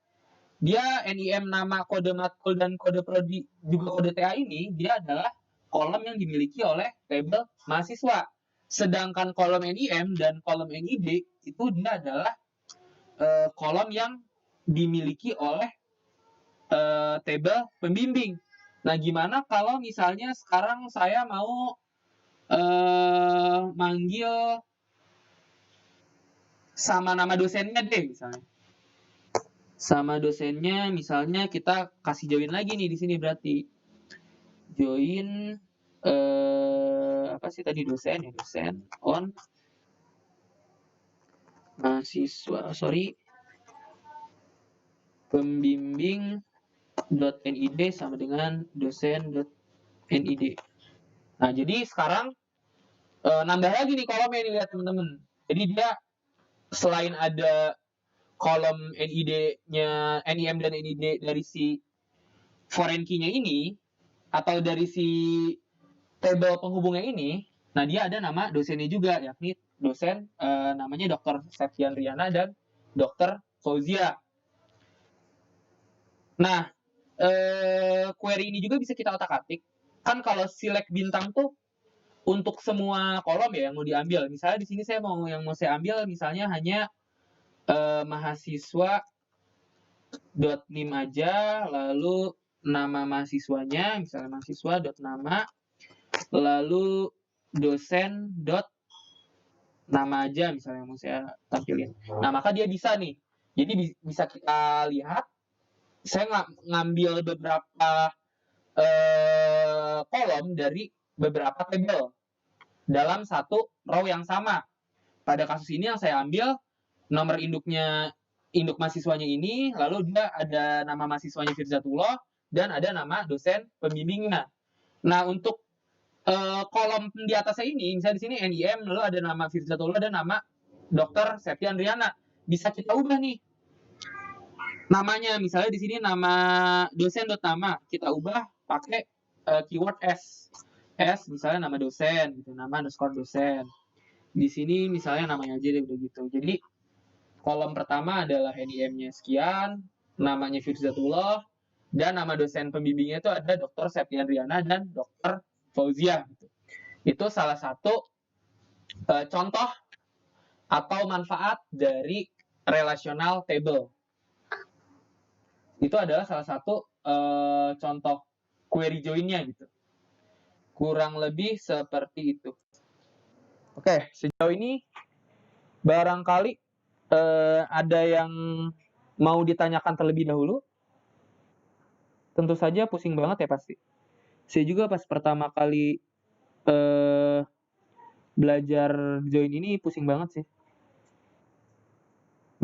Dia NIM, nama, kode matkul, dan kode prodi, juga kode TA ini, dia adalah kolom yang dimiliki oleh tabel mahasiswa. Sedangkan kolom NIM dan kolom NID itu dia adalah kolom yang dimiliki oleh tabel pembimbing. Nah, gimana kalau misalnya sekarang saya mau manggil sama nama dosennya deh misalnya. Sama dosennya misalnya kita kasih join lagi nih di sini berarti. Join apa sih tadi dosen ya, dosen on mahasiswa, pembimbing.nid sama dengan dosen.nid. Nah, jadi sekarang nambah lagi nih kolomnya nih, lihat teman-teman. Jadi dia selain ada kolom NID-nya, NIM dan NID dari si foreign key-nya ini atau dari si tabel penghubungnya ini, nah dia ada nama dosennya juga, yakni dosen namanya Dr. Septian Riana dan Dr. Fauzia. Nah, query ini juga bisa kita otak-atik. Kan kalau select bintang tuh untuk semua kolom ya yang mau diambil. Misalnya di sini saya mau saya ambil misalnya hanya mahasiswa.nim aja, lalu nama mahasiswanya misalnya mahasiswa.nama, lalu dosen.nama aja misalnya mau saya tampilin. Nah, maka dia bisa nih. Jadi bisa kita lihat saya ngambil beberapa kolom dari beberapa tabel dalam satu row yang sama. Pada kasus ini yang saya ambil nomor induk mahasiswanya ini, lalu dia ada nama mahasiswanya Firzatullah dan ada nama dosen pembimbingnya. Nah, untuk kolom di atasnya ini, misalnya di sini NIM, lalu ada nama Firzatullah dan nama Dr. Septian Riana. Bisa kita ubah nih namanya, misalnya di sini nama dosen.nama, kita ubah pakai keyword s misalnya nama dosen gitu, nama underscore dosen. Di sini misalnya namanya aja deh udah gitu. Jadi kolom pertama adalah NIM-nya sekian, namanya Firzatullah, dan nama dosen pembimbingnya itu ada Dr. Septian Riana dan Dr. Fauzia gitu. Itu salah satu contoh atau manfaat dari relational table. Itu adalah salah satu contoh query join-nya gitu. Kurang lebih seperti itu. Oke, sejauh ini barangkali ada yang mau ditanyakan terlebih dahulu tentu saja pusing banget ya pasti. Saya juga pas pertama kali belajar join ini pusing banget sih.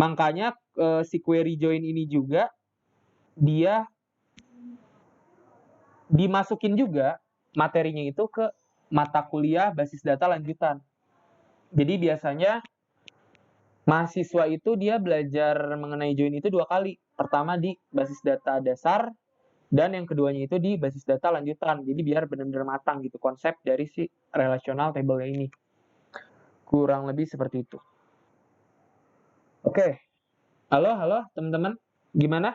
Makanya si query join ini juga dia dimasukin juga materinya itu ke mata kuliah basis data lanjutan. Jadi biasanya mahasiswa itu dia belajar mengenai join itu 2 kali. Pertama di basis data dasar dan yang keduanya itu di basis data lanjutan. Jadi biar benar-benar matang gitu konsep dari si relational table ini. Kurang lebih seperti itu. Oke. Halo teman-teman. Gimana?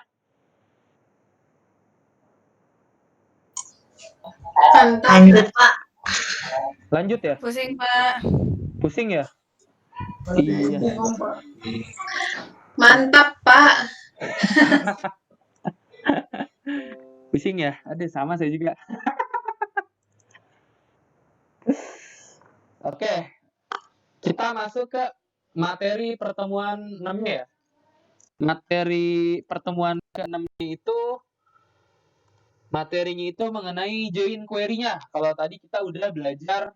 Lanjut, Pak. Lanjut ya? Pusing, Pak. Pusing ya? Iya. Mantap, Pak. Pusing ya? Aduh, sama saya juga. Oke. Kita masuk ke materi pertemuan 6-nya ya. Materi pertemuan ke-6 itu materinya itu mengenai join query-nya. Kalau tadi kita udah belajar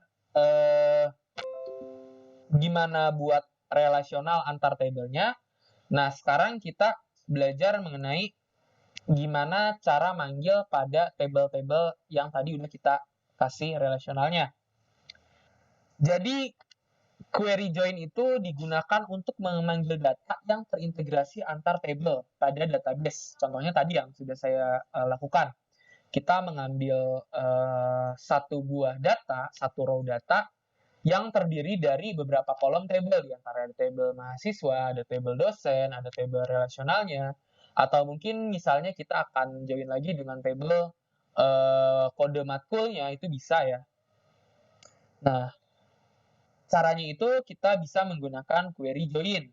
gimana buat relasional antar tabelnya. Nah, sekarang kita belajar mengenai gimana cara manggil pada tabel-tabel yang tadi udah kita kasih relasionalnya. Jadi, query join itu digunakan untuk memanggil data yang terintegrasi antar tabel pada database. Contohnya tadi yang sudah saya lakukan. Kita mengambil satu buah data, satu row data, yang terdiri dari beberapa kolom tabel. Di antara ada tabel mahasiswa, ada tabel dosen, ada tabel relasionalnya, atau mungkin misalnya kita akan join lagi dengan tabel kode matkulnya, itu bisa ya. Nah, caranya itu kita bisa menggunakan query join.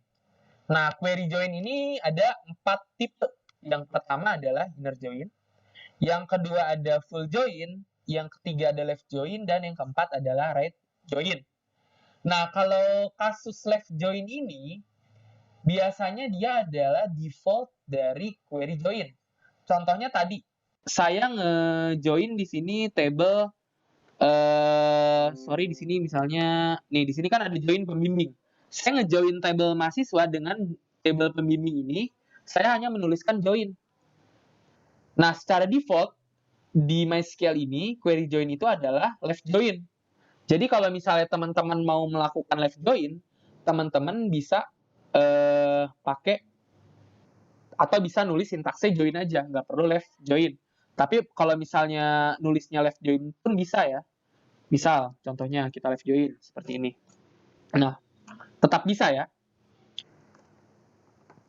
Nah, query join ini ada 4 tipe. Yang pertama adalah inner join, yang kedua ada full join, yang ketiga ada left join, dan yang keempat adalah right join. Nah, kalau kasus left join ini, biasanya dia adalah default dari query join. Contohnya tadi, saya nge-join di sini table, sorry di sini misalnya, nih di sini kan ada join pembimbing. Saya nge-join table mahasiswa dengan table pembimbing ini, saya hanya menuliskan join. Nah, secara default, di MySQL ini, query join itu adalah left join. Jadi kalau misalnya teman-teman mau melakukan left join, teman-teman bisa pakai atau bisa nulis sintaksnya join aja, nggak perlu left join. Tapi kalau misalnya nulisnya left join pun bisa ya. Misal, contohnya kita left join seperti ini. Nah, tetap bisa ya.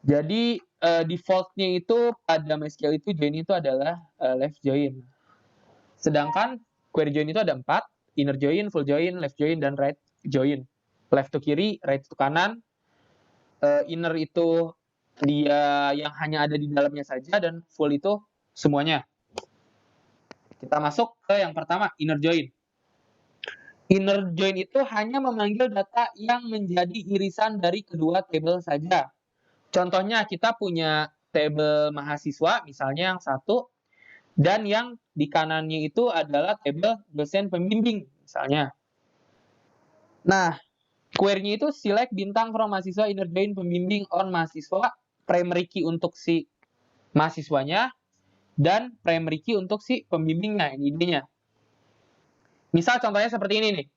Jadi defaultnya itu pada MySQL itu join itu adalah left join. Sedangkan query join itu ada 4, inner join, full join, left join, dan right join. Left to kiri, right to kanan. Inner itu dia yang hanya ada di dalamnya saja, dan full itu semuanya. Kita masuk ke yang pertama, inner join. Inner join itu hanya memanggil data yang menjadi irisan dari kedua tabel saja. Contohnya kita punya tabel mahasiswa, misalnya yang satu, dan yang di kanannya itu adalah tabel dosen pembimbing, misalnya. Nah, query-nya itu select bintang from mahasiswa inner join pembimbing on mahasiswa, primary key untuk si mahasiswanya, dan primary key untuk si pembimbingnya, ini idenya. Misal contohnya seperti ini nih.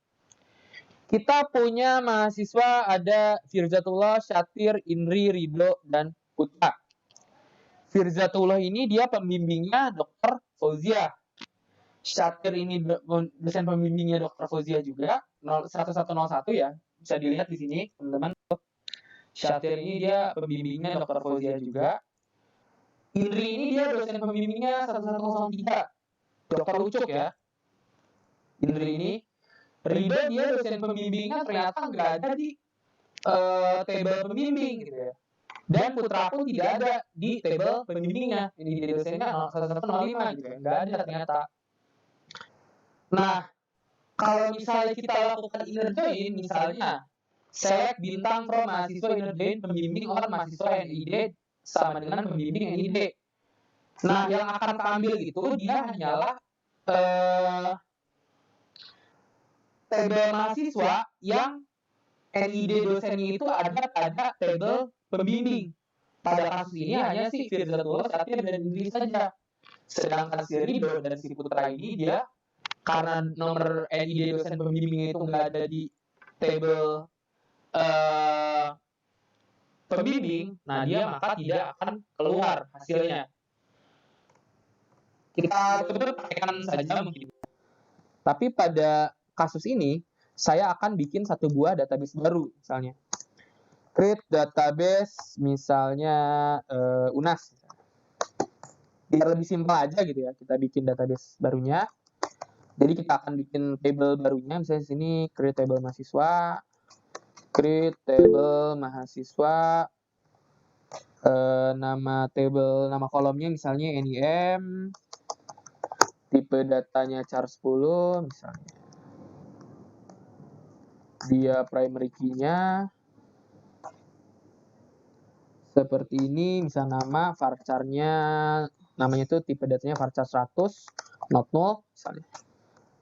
Kita punya mahasiswa ada Firzatullah, Syatir, Indri, Ridho, dan Putra. Firzatullah ini dia pembimbingnya Dr. Fauzia. Syatir ini dosen pembimbingnya Dr. Fauzia juga, 1101 ya. Bisa dilihat di sini, teman-teman. Syatir ini dia pembimbingnya Dr. Fauzia juga. Indri ini dia dosen pembimbingnya 1103, Dr. Ucuk ya. Indri ini. Ridho dia dosen pembimbingnya ternyata nggak ada di table pembimbing gitu ya. Dan Putra pun tidak ada di table pembimbingnya. Ini jadi dosennya 1105 gitu ya. Nggak ada ternyata. Nah, kalau misalnya kita lakukan inner join, misalnya select bintang from mahasiswa inner join pembimbing on mahasiswa NID sama dengan pembimbing NID. Nah, yang akan keambil itu dia hanyalah eh, tabel mahasiswa yang NID dosennya itu ada pada tabel pembimbing. Pada kasus ini hanya si Firzatullah, Satir, dan Indri saja. Sedangkan si Rido dan si Putra ini dia karena nomor NID dosen pembimbingnya itu nggak ada di tabel eh, pembimbing, nah dia maka tidak akan keluar hasilnya. Kita praktekkan saja mungkin. Tapi pada kasus ini, saya akan bikin satu buah database baru, misalnya. Create database, misalnya UNAS. Biar lebih simpel aja gitu ya, kita bikin database barunya. Jadi kita akan bikin table barunya, misalnya di sini create table mahasiswa, create table mahasiswa, nama kolomnya misalnya NIM, tipe datanya char 10 misalnya. Dia primary key-nya seperti ini, misal nama varchar-nya namanya itu tipe datanya varchar 100 not null misalnya.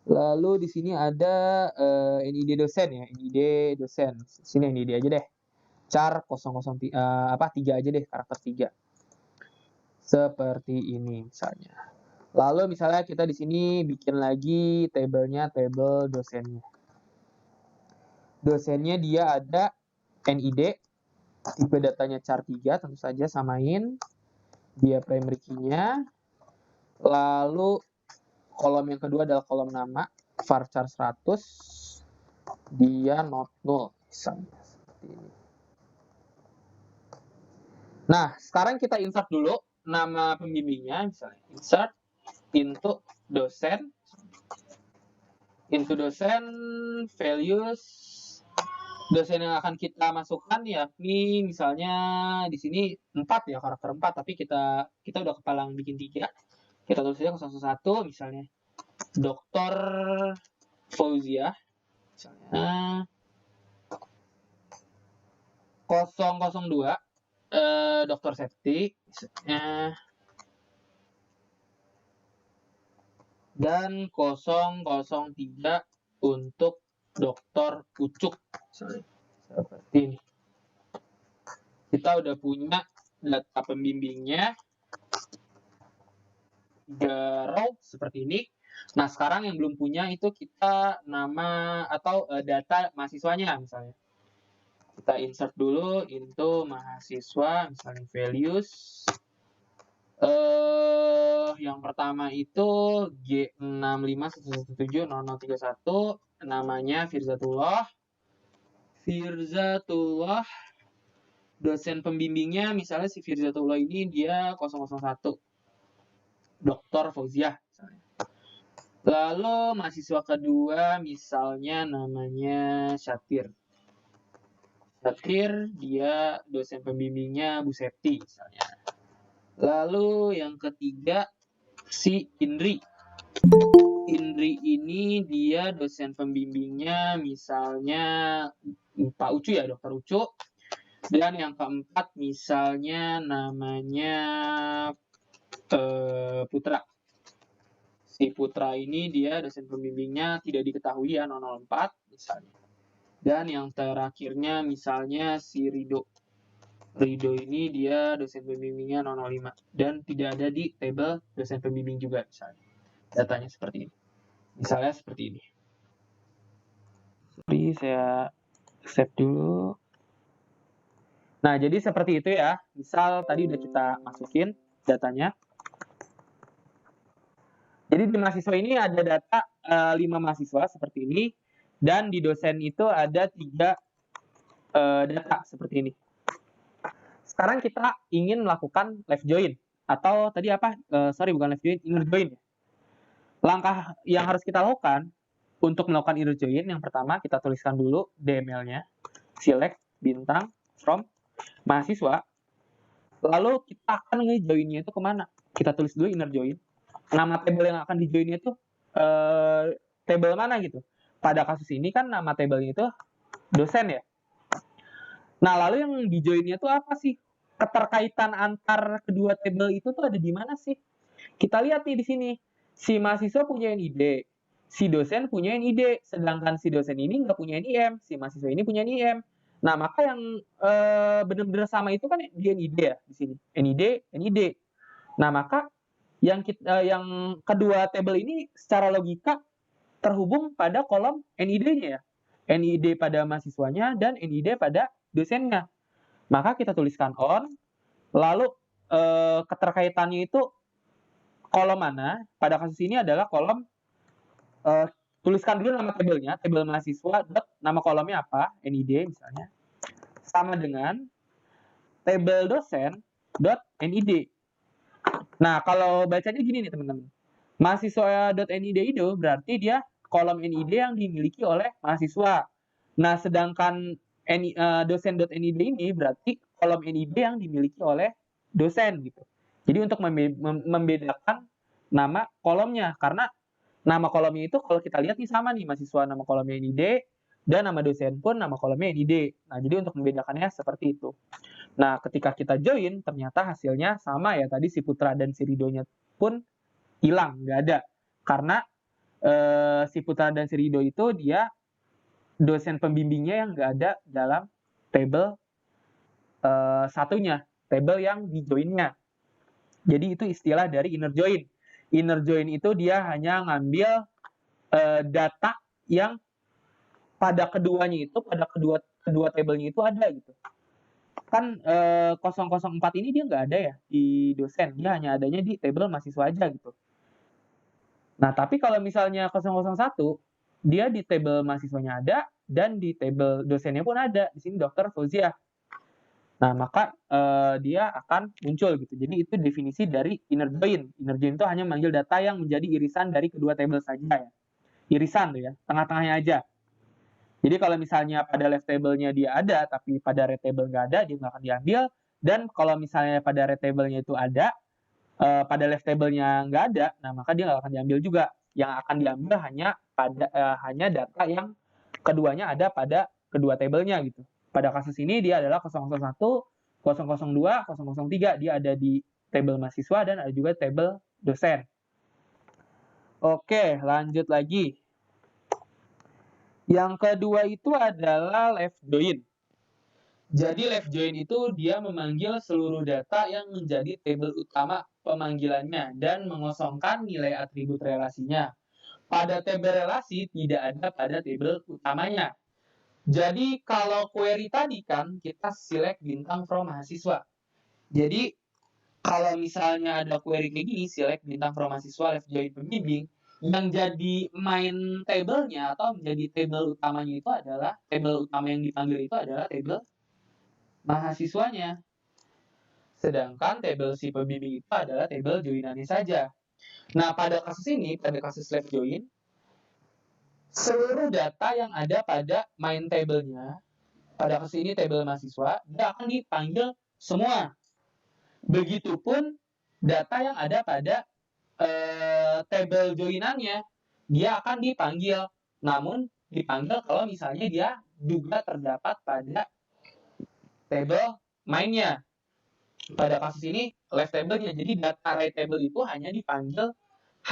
Lalu di sini ada NID dosen ya, NID dosen. Sini NID aja deh. Char 003 3 aja deh, karakter 3. Seperti ini misalnya. Lalu misalnya kita di sini bikin lagi tabelnya, table dosennya. Dosennya dia ada NID, tipe datanya char 3, tentu saja samain. Dia primary key-nya. Lalu kolom yang kedua adalah kolom nama, varchar 100. Dia not null, misalnya seperti ini. Nah, sekarang kita insert dulu nama pembimbingnya, misalnya insert into dosen, values dosen yang akan kita masukkan yakni misalnya di sini 4 ya, karakter 4, tapi kita udah kepalang bikin 3. Kita tulis saja 001 misalnya. Dr. Fauzia misalnya 002 Dr. Septi misalnya, dan 003 untuk Dr. Ucuk misalnya. Seperti ini. Kita udah punya data pembimbingnya 3 row seperti ini. Nah, sekarang yang belum punya itu kita nama atau data mahasiswanya misalnya. Kita insert dulu into mahasiswa, misalnya values. Yang pertama itu G6511700031, namanya Firzatullah. Dosen pembimbingnya misalnya si Firzatullah ini dia 001. Dr. Fauziah misalnya. Lalu mahasiswa kedua misalnya namanya Syatir. Syatir dia dosen pembimbingnya Bu Septi misalnya. Lalu yang ketiga si Indri. Indri ini dia dosen pembimbingnya misalnya Pak Ucu ya, Dokter Ucu. Dan yang keempat misalnya namanya Putra. Si Putra ini dia dosen pembimbingnya tidak diketahui ya, 004 misalnya. Dan yang terakhirnya misalnya si Rido. Rido ini dia dosen pembimbingnya 005 dan tidak ada di table dosen pembimbing juga misalnya. Datanya seperti ini. Misalnya seperti ini. Sorry, saya save dulu. Nah, jadi seperti itu ya. Misal tadi udah kita masukin datanya. Jadi di mahasiswa ini ada data 5 mahasiswa seperti ini. Dan di dosen itu ada 3 data seperti ini. Sekarang kita ingin melakukan left join. Atau tadi apa? Bukan left join, inner join. Langkah yang harus kita lakukan untuk melakukan inner join, yang pertama kita tuliskan dulu DML-nya. Select, bintang, from, mahasiswa. Lalu kita akan nge-join-nya itu kemana? Kita tulis dulu inner join. Nama table yang akan di-join itu table mana gitu. Pada kasus ini kan nama table itu dosen ya. Nah, lalu yang di-join-nya itu apa sih? keterkaitan antar kedua tabel itu tuh ada di mana sih? Kita lihat nih di sini. Si mahasiswa punya NID, si dosen punya NID, sedangkan si dosen ini nggak punya NIM, si mahasiswa ini punya NIM. Nah, maka yang benar-benar sama itu kan di NID ya di sini. NID. Nah, maka yang kedua tabel ini secara logika terhubung pada kolom NID-nya ya. NID pada mahasiswanya dan NID pada dosennya. Maka kita tuliskan on, lalu keterkaitannya itu kolom mana? Pada kasus ini adalah kolom tuliskan dulu nama tabelnya, tabel mahasiswa, nama kolomnya apa, NID misalnya, sama dengan tabel dosen .nid. Nah, kalau bacanya gini nih teman-teman. Mahasiswa.nid itu berarti dia kolom NID yang dimiliki oleh mahasiswa. Nah, sedangkan dosen.nid ini berarti kolom NID yang dimiliki oleh dosen gitu. Jadi untuk membedakan nama kolomnya, karena nama kolomnya itu kalau kita lihat nih sama nih, mahasiswa nama kolomnya NID dan nama dosen pun nama kolomnya NID. Nah, jadi untuk membedakannya seperti itu. Nah, ketika kita join ternyata hasilnya sama ya, tadi si Putra dan si Ridonya pun hilang, nggak ada. Karena si Putra dan si Rido itu dia dosen pembimbingnya yang nggak ada dalam tabel satunya, tabel yang di join-nya. Jadi itu istilah dari inner join. Inner join itu dia hanya ngambil data yang pada keduanya itu, pada kedua tabelnya itu ada gitu. Kan 004 ini dia nggak ada ya di dosen, dia hanya adanya di tabel mahasiswa aja gitu. Nah, tapi kalau misalnya 001, dia di tabel mahasiswanya ada dan di tabel dosennya pun ada. Di sini Dr. Fauziah. Nah, maka dia akan muncul gitu. Jadi itu definisi dari inner join. Inner join itu hanya manggil data yang menjadi irisan dari kedua tabel saja ya. Irisan tuh ya, tengah-tengahnya aja. Jadi kalau misalnya pada left table-nya dia ada, tapi pada right table nggak ada, dia nggak akan diambil. Dan kalau misalnya pada right table-nya itu ada, pada left table-nya nggak ada, nah maka dia nggak akan diambil juga. Yang akan diambil hanya data yang keduanya ada pada kedua tabelnya gitu. Pada kasus ini dia adalah 001, 002, 003. Dia ada di tabel mahasiswa dan ada juga tabel dosen. Oke, lanjut lagi. Yang kedua itu adalah left join. Jadi left join itu dia memanggil seluruh data yang menjadi tabel utama pemanggilannya dan mengosongkan nilai atribut relasinya. Pada tabel relasi tidak ada pada tabel utamanya. Jadi kalau query tadi kan kita select bintang from mahasiswa. Jadi kalau misalnya ada query kayak gini, select bintang from mahasiswa left join pembimbing, yang jadi main table-nya atau menjadi table utamanya itu adalah table utama yang dipanggil itu adalah table mahasiswanya. Sedangkan table si pembimbing itu adalah table joinannya saja. Nah, pada kasus ini, pada kasus left join, seluruh data yang ada pada main table-nya, pada kasus ini table mahasiswa, dia akan dipanggil semua. Begitupun data yang ada pada table joinannya, dia akan dipanggil. Namun dipanggil kalau misalnya dia juga terdapat pada table mainnya. Pada kasus ini left table-nya. Jadi data right table itu hanya dipanggil,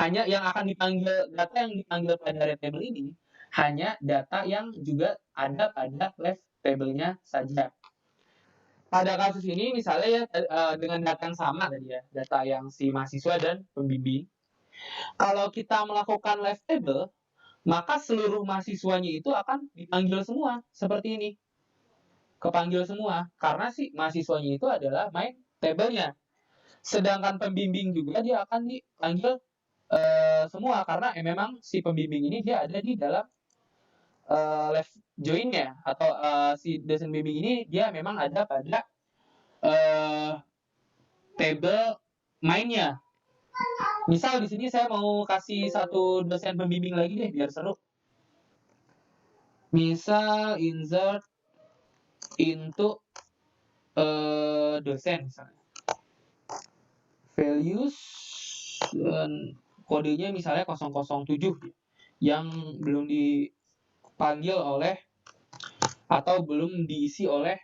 hanya yang akan dipanggil, data yang dipanggil pada right table ini hanya data yang juga ada pada left table-nya saja. Pada kasus ini misalnya ya dengan data yang sama tadi ya, data yang si mahasiswa dan pembimbing. Kalau kita melakukan left table, maka seluruh mahasiswanya itu akan dipanggil semua seperti ini. Kepanggil semua karena si mahasiswanya itu adalah main table-nya. Sedangkan pembimbing juga dia akan dipanggil semua karena memang si pembimbing ini dia ada di dalam left join-nya atau si dosen bimbing ini dia memang ada pada table mainnya. Misal di sini saya mau kasih satu dosen pembimbing lagi deh biar seru. Misal insert into dosen misalnya. Values kodenya misalnya 007 yang belum dipanggil oleh atau belum diisi oleh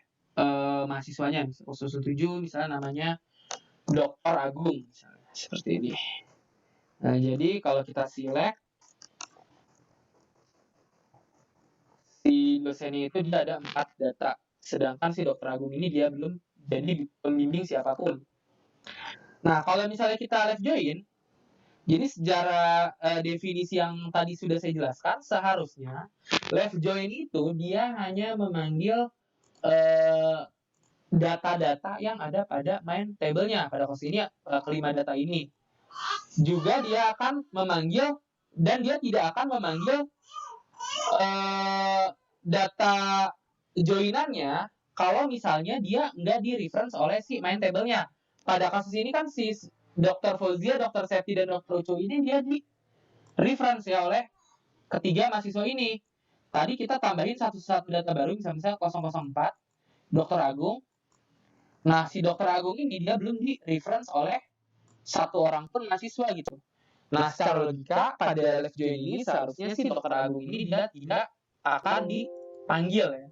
mahasiswanya. Misalnya 007 misalnya namanya Dr. Agung misalnya, seperti ini. Nah, jadi kalau kita select si dosennya itu dia ada 4 data. Sedangkan si Dr. Agung ini dia belum jadi pembimbing siapapun. Nah, kalau misalnya kita left join, jadi secara definisi yang tadi sudah saya jelaskan, seharusnya left join itu dia hanya memanggil data-data yang ada pada main table-nya. Pada kasus ini kelima data ini. Juga dia akan memanggil dan dia tidak akan memanggil data joinannya kalau misalnya dia nggak di reference oleh si main table-nya. Pada kasus ini kan si Dr. Fauzia, Dr. Septi, dan Dr. Ucu ini dia di reference ya oleh ketiga mahasiswa ini. Tadi kita tambahin satu data baru, misalnya 004, Dr. Agung. Nah, si Dr. Agung ini dia belum di reference oleh satu orang pun mahasiswa gitu. Nah, secara logika pada left join ini seharusnya si Dr. Agung ini dia tidak akan dipanggil ya.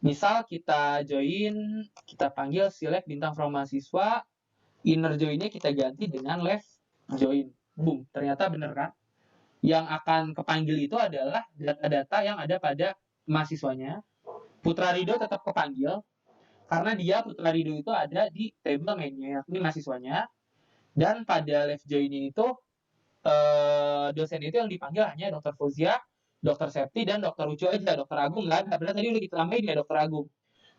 Misal kita join, kita panggil select bintang from mahasiswa, inner joinnya kita ganti dengan left join. Boom, ternyata bener kan? Yang akan kepanggil itu adalah data-data yang ada pada mahasiswanya. Putra Rido tetap kepanggil karena dia Putra Rido itu ada di table mainnya, yakni mahasiswanya. Dan pada left join itu dosen itu yang dipanggil hanya Dr. Fauzia, Dr. Septi, dan Dr. Ucu aja. Dr. Agung nggak ada. Berarti tadi udah kita tambahin ya Dr. Agung.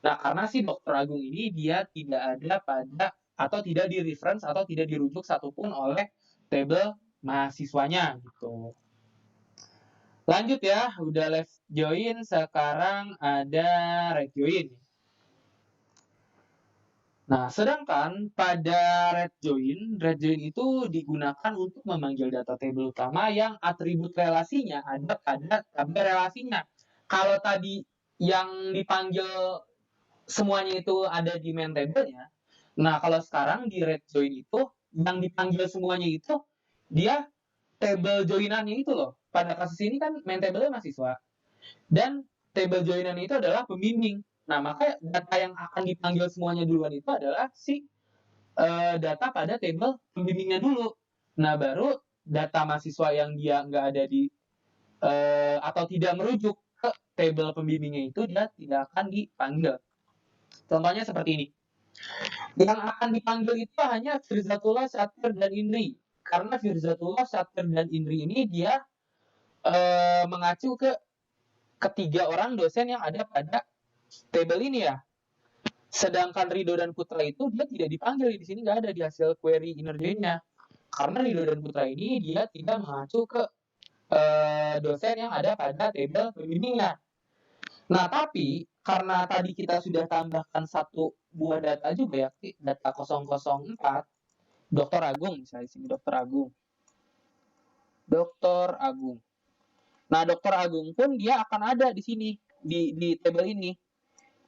Nah, karena si Dr. Agung ini dia tidak ada pada atau tidak di reference atau tidak dirujuk satupun oleh table mahasiswanya gitu. Lanjut ya, udah left join, sekarang ada right join. Nah, sedangkan pada right join itu digunakan untuk memanggil data table utama yang atribut relasinya ada pada tabel relasinya. Kalau tadi yang dipanggil semuanya itu ada di main table-nya, nah kalau sekarang di right join itu yang dipanggil semuanya itu dia table joinannya itu loh. Pada kasus ini kan main table-nya mahasiswa dan table joinannya itu adalah pembimbing. Nah, maka data yang akan dipanggil semuanya duluan itu adalah si data pada table pembimbingnya dulu. Nah, baru data mahasiswa yang dia nggak ada di atau tidak merujuk ke table pembimbingnya itu dia tidak akan dipanggil. Contohnya seperti ini. Yang akan dipanggil itu hanya Firzatullah, Satir, dan Indri. Karena Firzatullah, Satir, dan Indri ini dia mengacu ke ketiga orang dosen yang ada pada table ini ya. Sedangkan Rido dan Putra itu dia tidak dipanggil di sini, nggak ada di hasil query inner join-nya. Karena Rido dan Putra ini dia tidak mengacu ke dosen yang ada pada table pembimbingnya. Nah, tapi karena tadi kita sudah tambahkan satu buah data juga ya, data 004, Dr. Agung misalnya di sini Dr. Agung. Dr. Agung. Nah, Dr. Agung pun dia akan ada di sini di table ini.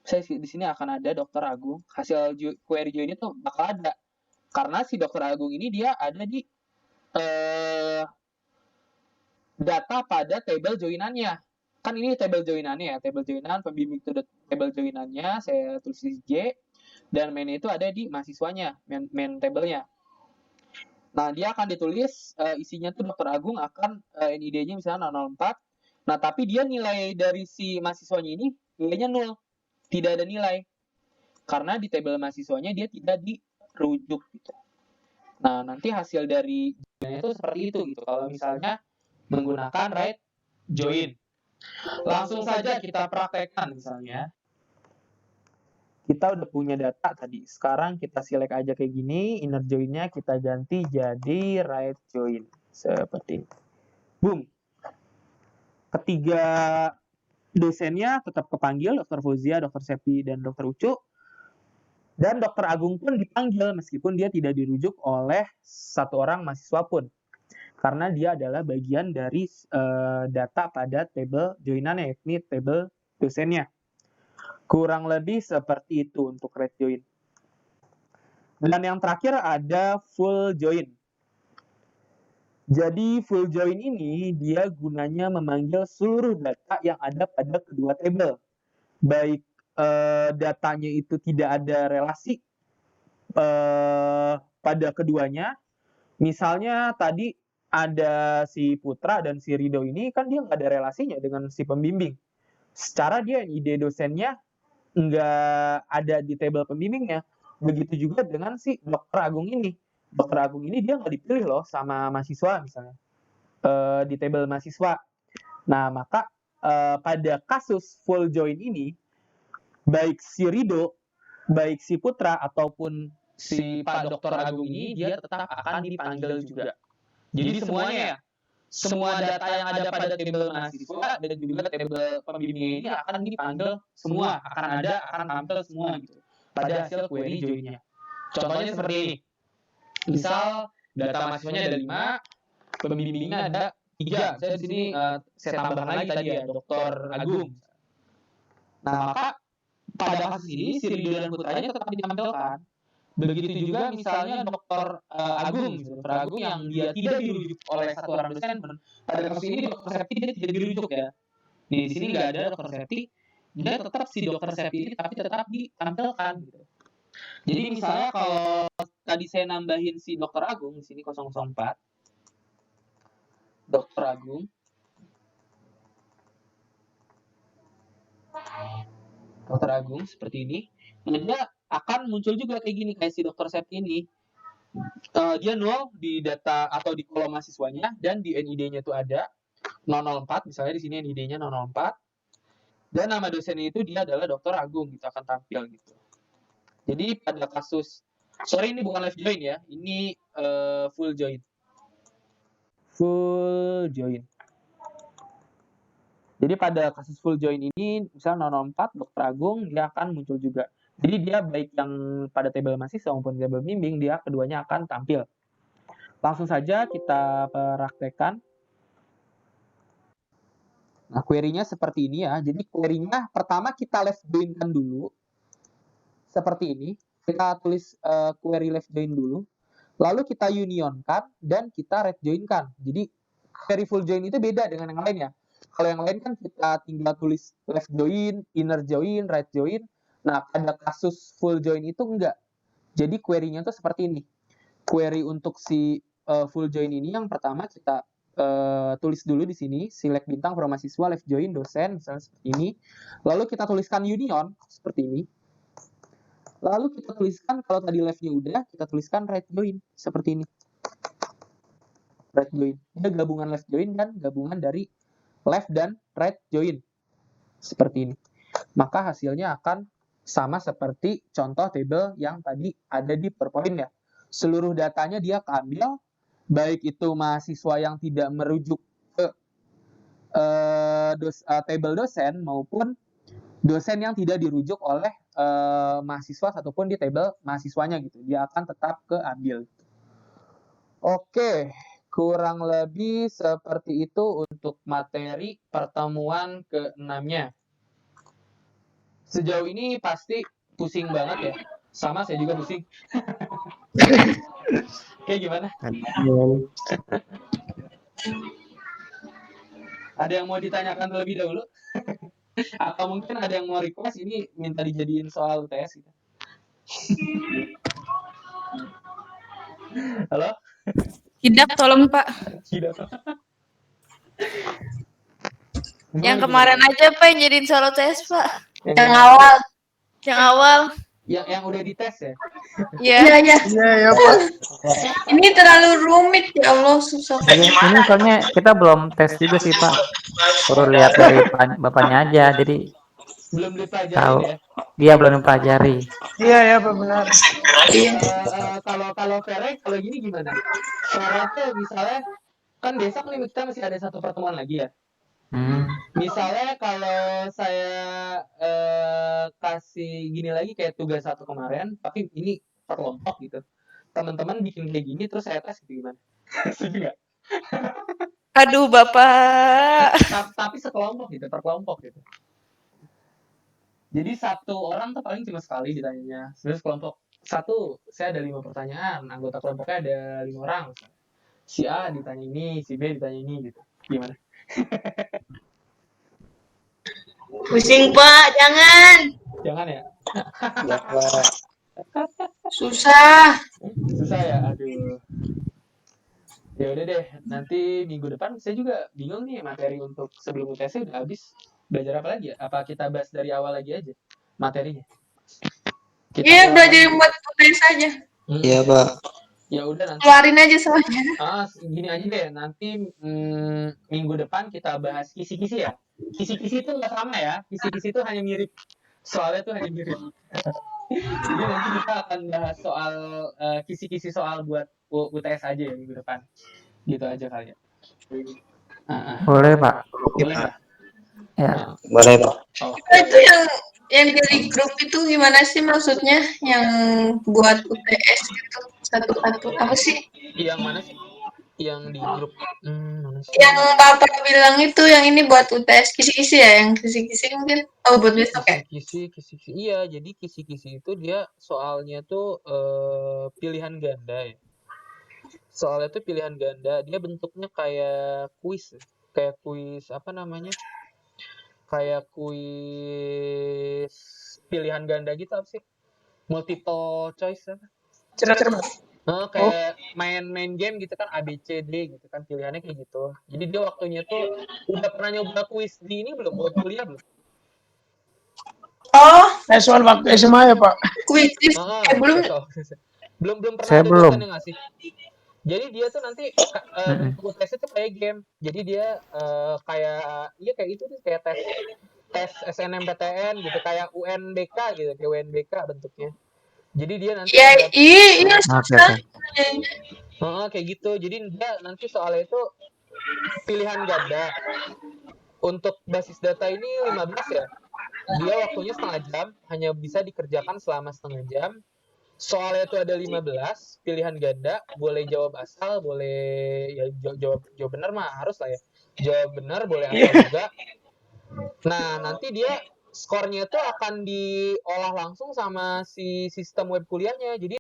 Saya di sini akan ada Dr. Agung. Hasil query join itu bakal ada. Karena si Dr. Agung ini dia ada di data pada table joinannya. Kan ini table joinannya ya, table joinan pembimbing itu table joinannya, saya tulis di J, dan main itu ada di mahasiswanya, main table-nya. Nah, dia akan ditulis isinya tuh Dr. Agung akan NID-nya misalnya 004. Nah, tapi dia nilai dari si mahasiswanya ini nilainya 0. Tidak ada nilai. Karena di table mahasiswanya dia tidak dirujuk gitu. Nah, nanti hasil dari itu seperti itu gitu. Kalau misalnya menggunakan right join. Langsung saja kita praktekkan misalnya. Kita udah punya data tadi. Sekarang kita select aja kayak gini, inner join-nya kita ganti jadi right join. Seperti ini. Boom. Ketiga dosennya tetap kepanggil, Dr. Fauzia, Dr. Septi, dan Dr. Ucu. Dan Dr. Agung pun dipanggil meskipun dia tidak dirujuk oleh satu orang mahasiswa pun. Karena dia adalah bagian dari data pada table joinannya, yakni table dosennya. Kurang lebih seperti itu untuk right join. Dan yang terakhir ada full join. Jadi full join ini dia gunanya memanggil seluruh data yang ada pada kedua table. Baik datanya itu tidak ada relasi pada keduanya, misalnya tadi ada si Putra dan si Rido ini kan dia nggak ada relasinya dengan si pembimbing. Secara dia ide dosennya nggak ada di tabel pembimbingnya. Begitu juga dengan si Dr. Agung ini. Dr. Agung ini dia nggak dipilih loh sama mahasiswa misalnya di tabel mahasiswa. Nah maka pada kasus full join ini baik si Rido, baik si Putra ataupun si Pak Dr. Agung ini dia tetap akan dipanggil juga. Jadi semuanya ya, semua data yang ada pada tabel mahasiswa dan juga tabel pembimbing ini akan dipanggil semua, akan tampil semua gitu pada hasil query join-nya. Contohnya seperti ini. Misal data mahasiswanya ada 5, pembimbingnya ada 3. Saya di sini saya tambahkan lagi tadi ya, Dr. Agung. Nah, maka pada kasus ini si Rido dan Putranya tetap ditampilkan. Begitu juga misalnya Dr. Agung, Dr. Agung yang dia tidak dirujuk oleh satu orang dosen. Pada kasus ini Dr. Septi dia tidak dirujuk ya. Di sini nggak ada Dr. Septi, dia tetap si Dr. Septi ini tapi tetap ditampilkan. Gitu. Jadi misalnya kalau tadi saya nambahin si Dr. Agung di sini 004, Dr. Agung, Dr. Agung seperti ini, nah dia akan muncul juga kayak gini kayak si Dr. Septi ini. Dia 0 di data atau di kolom mahasiswanya dan di NID-nya itu ada 004, misalnya di sini NID-nya 004 dan nama dosennya itu dia adalah Dr. Agung gitu, akan tampil gitu. Jadi pada kasus ini bukan live join ya, ini full join. Full join. Jadi pada kasus full join ini misalnya 004 Dr. Agung dia akan muncul juga. Jadi dia baik yang pada tabel mahasiswa maupun tabel bimbing dia keduanya akan tampil. Langsung saja kita praktekkan. Nah, query-nya seperti ini ya. Jadi query-nya pertama kita left join-kan dulu. Seperti ini. Kita tulis query left join dulu. Lalu kita unionkan dan kita right join-kan. Jadi query full join itu beda dengan yang lain ya. Kalau yang lain kan kita tinggal tulis left join, inner join, right join. Nah, pada kasus full join itu enggak. Jadi query-nya tuh seperti ini. Query untuk si full join ini yang pertama kita tulis dulu di sini, select bintang from mahasiswa, left join, dosen, misalnya seperti ini. Lalu kita tuliskan union, seperti ini. Lalu kita tuliskan, kalau tadi left-nya udah, kita tuliskan right join, seperti ini. Right join. Ini gabungan left join dan gabungan dari left dan right join. Seperti ini. Maka hasilnya akan sama seperti contoh tabel yang tadi ada di PowerPoint ya. Seluruh datanya dia keambil, baik itu mahasiswa yang tidak merujuk ke tabel dosen maupun dosen yang tidak dirujuk oleh mahasiswa ataupun di tabel mahasiswanya gitu. Dia akan tetap keambil. Oke, kurang lebih seperti itu untuk materi pertemuan ke-6-nya. Sejauh ini pasti pusing banget ya. Sama saya juga pusing. Kayak gimana? Ada yang mau ditanyakan terlebih dahulu? Atau mungkin ada yang mau request ini minta dijadiin soal UTS gitu. Halo? Tidak, tolong Pak. Tidak. Yang kemarin aja Pak yang jadiin soal UTS Pak. Yang awal. Yang awal. Yang udah dites ya? Iya. Iya, Pak. Ini terlalu rumit ya Allah, susah. Ini soalnya kita belum tes juga sih Pak. Baru lihat dari bapaknya aja, jadi Belum dipelajari tahu. ya? Dia belum mempelajari. Iya, Pak, benar. Kalau Ferry, kalau gini gimana? Ferry tuh misalnya, kan besok nih kita masih ada satu pertemuan lagi ya? Misalnya kalau saya kasih gini lagi kayak tugas 1 kemarin, tapi ini per kelompok gitu. Teman-teman bikin kayak gini terus saya tes gitu gimana? Setuju nggak? Aduh Bapak. Tapi sekelompok gitu, per kelompok gitu. Jadi satu orang tuh paling cuma sekali ditanyanya. Terus kelompok satu, saya ada 5 pertanyaan, anggota kelompoknya ada 5 orang. Si A ditanya ini, si B ditanya ini gitu. Gimana? Pusing Pak, jangan. Jangan ya. Susah. Susah ya. Aduh. Ya udah deh, nanti minggu depan saya juga bingung nih materi untuk sebelum UTS udah habis. Belajar apa lagi ya? Apa kita bahas dari awal lagi aja materinya? Kita Iya, ulang belajar lagi. yang buat UTS aja. Iya, Pak. Ya udah nanti Keluarin aja semuanya. gini aja deh, nanti minggu depan kita bahas kisi-kisi ya. Kisi-kisi itu nggak sama ya, kisi-kisi itu hanya mirip. Soalnya tuh hanya mirip. Jadi nanti kita akan bahas soal kisi-kisi soal buat UTS aja ya minggu depan. Gitu aja kali ya. Boleh, Pak. Boleh ya? Ya. Boleh, Pak. Itu yang dari grup itu gimana sih maksudnya? Yang buat UTS itu satu-satu apa sih? Yang mana sih? Yang di grup mana sih? Yang Bapak bilang itu yang ini buat UTS kisi-kisi ya, yang kisi-kisi mungkin. Oh, buat besok ya? Kisi-kisi. Iya, jadi kisi-kisi itu dia soalnya tuh pilihan ganda ya. Soalnya tuh pilihan ganda, dia bentuknya kayak kuis. Kayak kuis apa namanya? Kayak kuis pilihan ganda gitu apa sih? Multiple choice apa? Cermat. Kayak main game gitu kan, A B C D gitu kan, pilihannya kayak gitu. Jadi dia waktunya tuh udah pernah nyoba kuis di ini belum? Buat kuliah belum? Oh, soal waktu SMA ya, Pak. kuis. Belum. belum pernah Saya ada belum. dosennya nggak sih? Jadi dia tuh nanti bentuk tesnya tuh kayak game. Jadi dia kayak itu tuh kayak tes SNMPTN gitu, kayak UNBK gitu, kayak UNBK bentuknya. Jadi dia nanti Ya, ada iya susah. kayak gitu. Jadi dia nanti soalnya itu pilihan ganda. Untuk basis data ini 15 ya. Dia waktunya setengah jam, hanya bisa dikerjakan selama setengah jam. Soalnya itu ada 15 pilihan ganda, boleh jawab asal, boleh ya jawab benar mah harus lah ya. Jawab benar boleh asal juga. Nah, nanti dia skornya tuh akan diolah langsung sama si sistem web kuliahnya. Jadi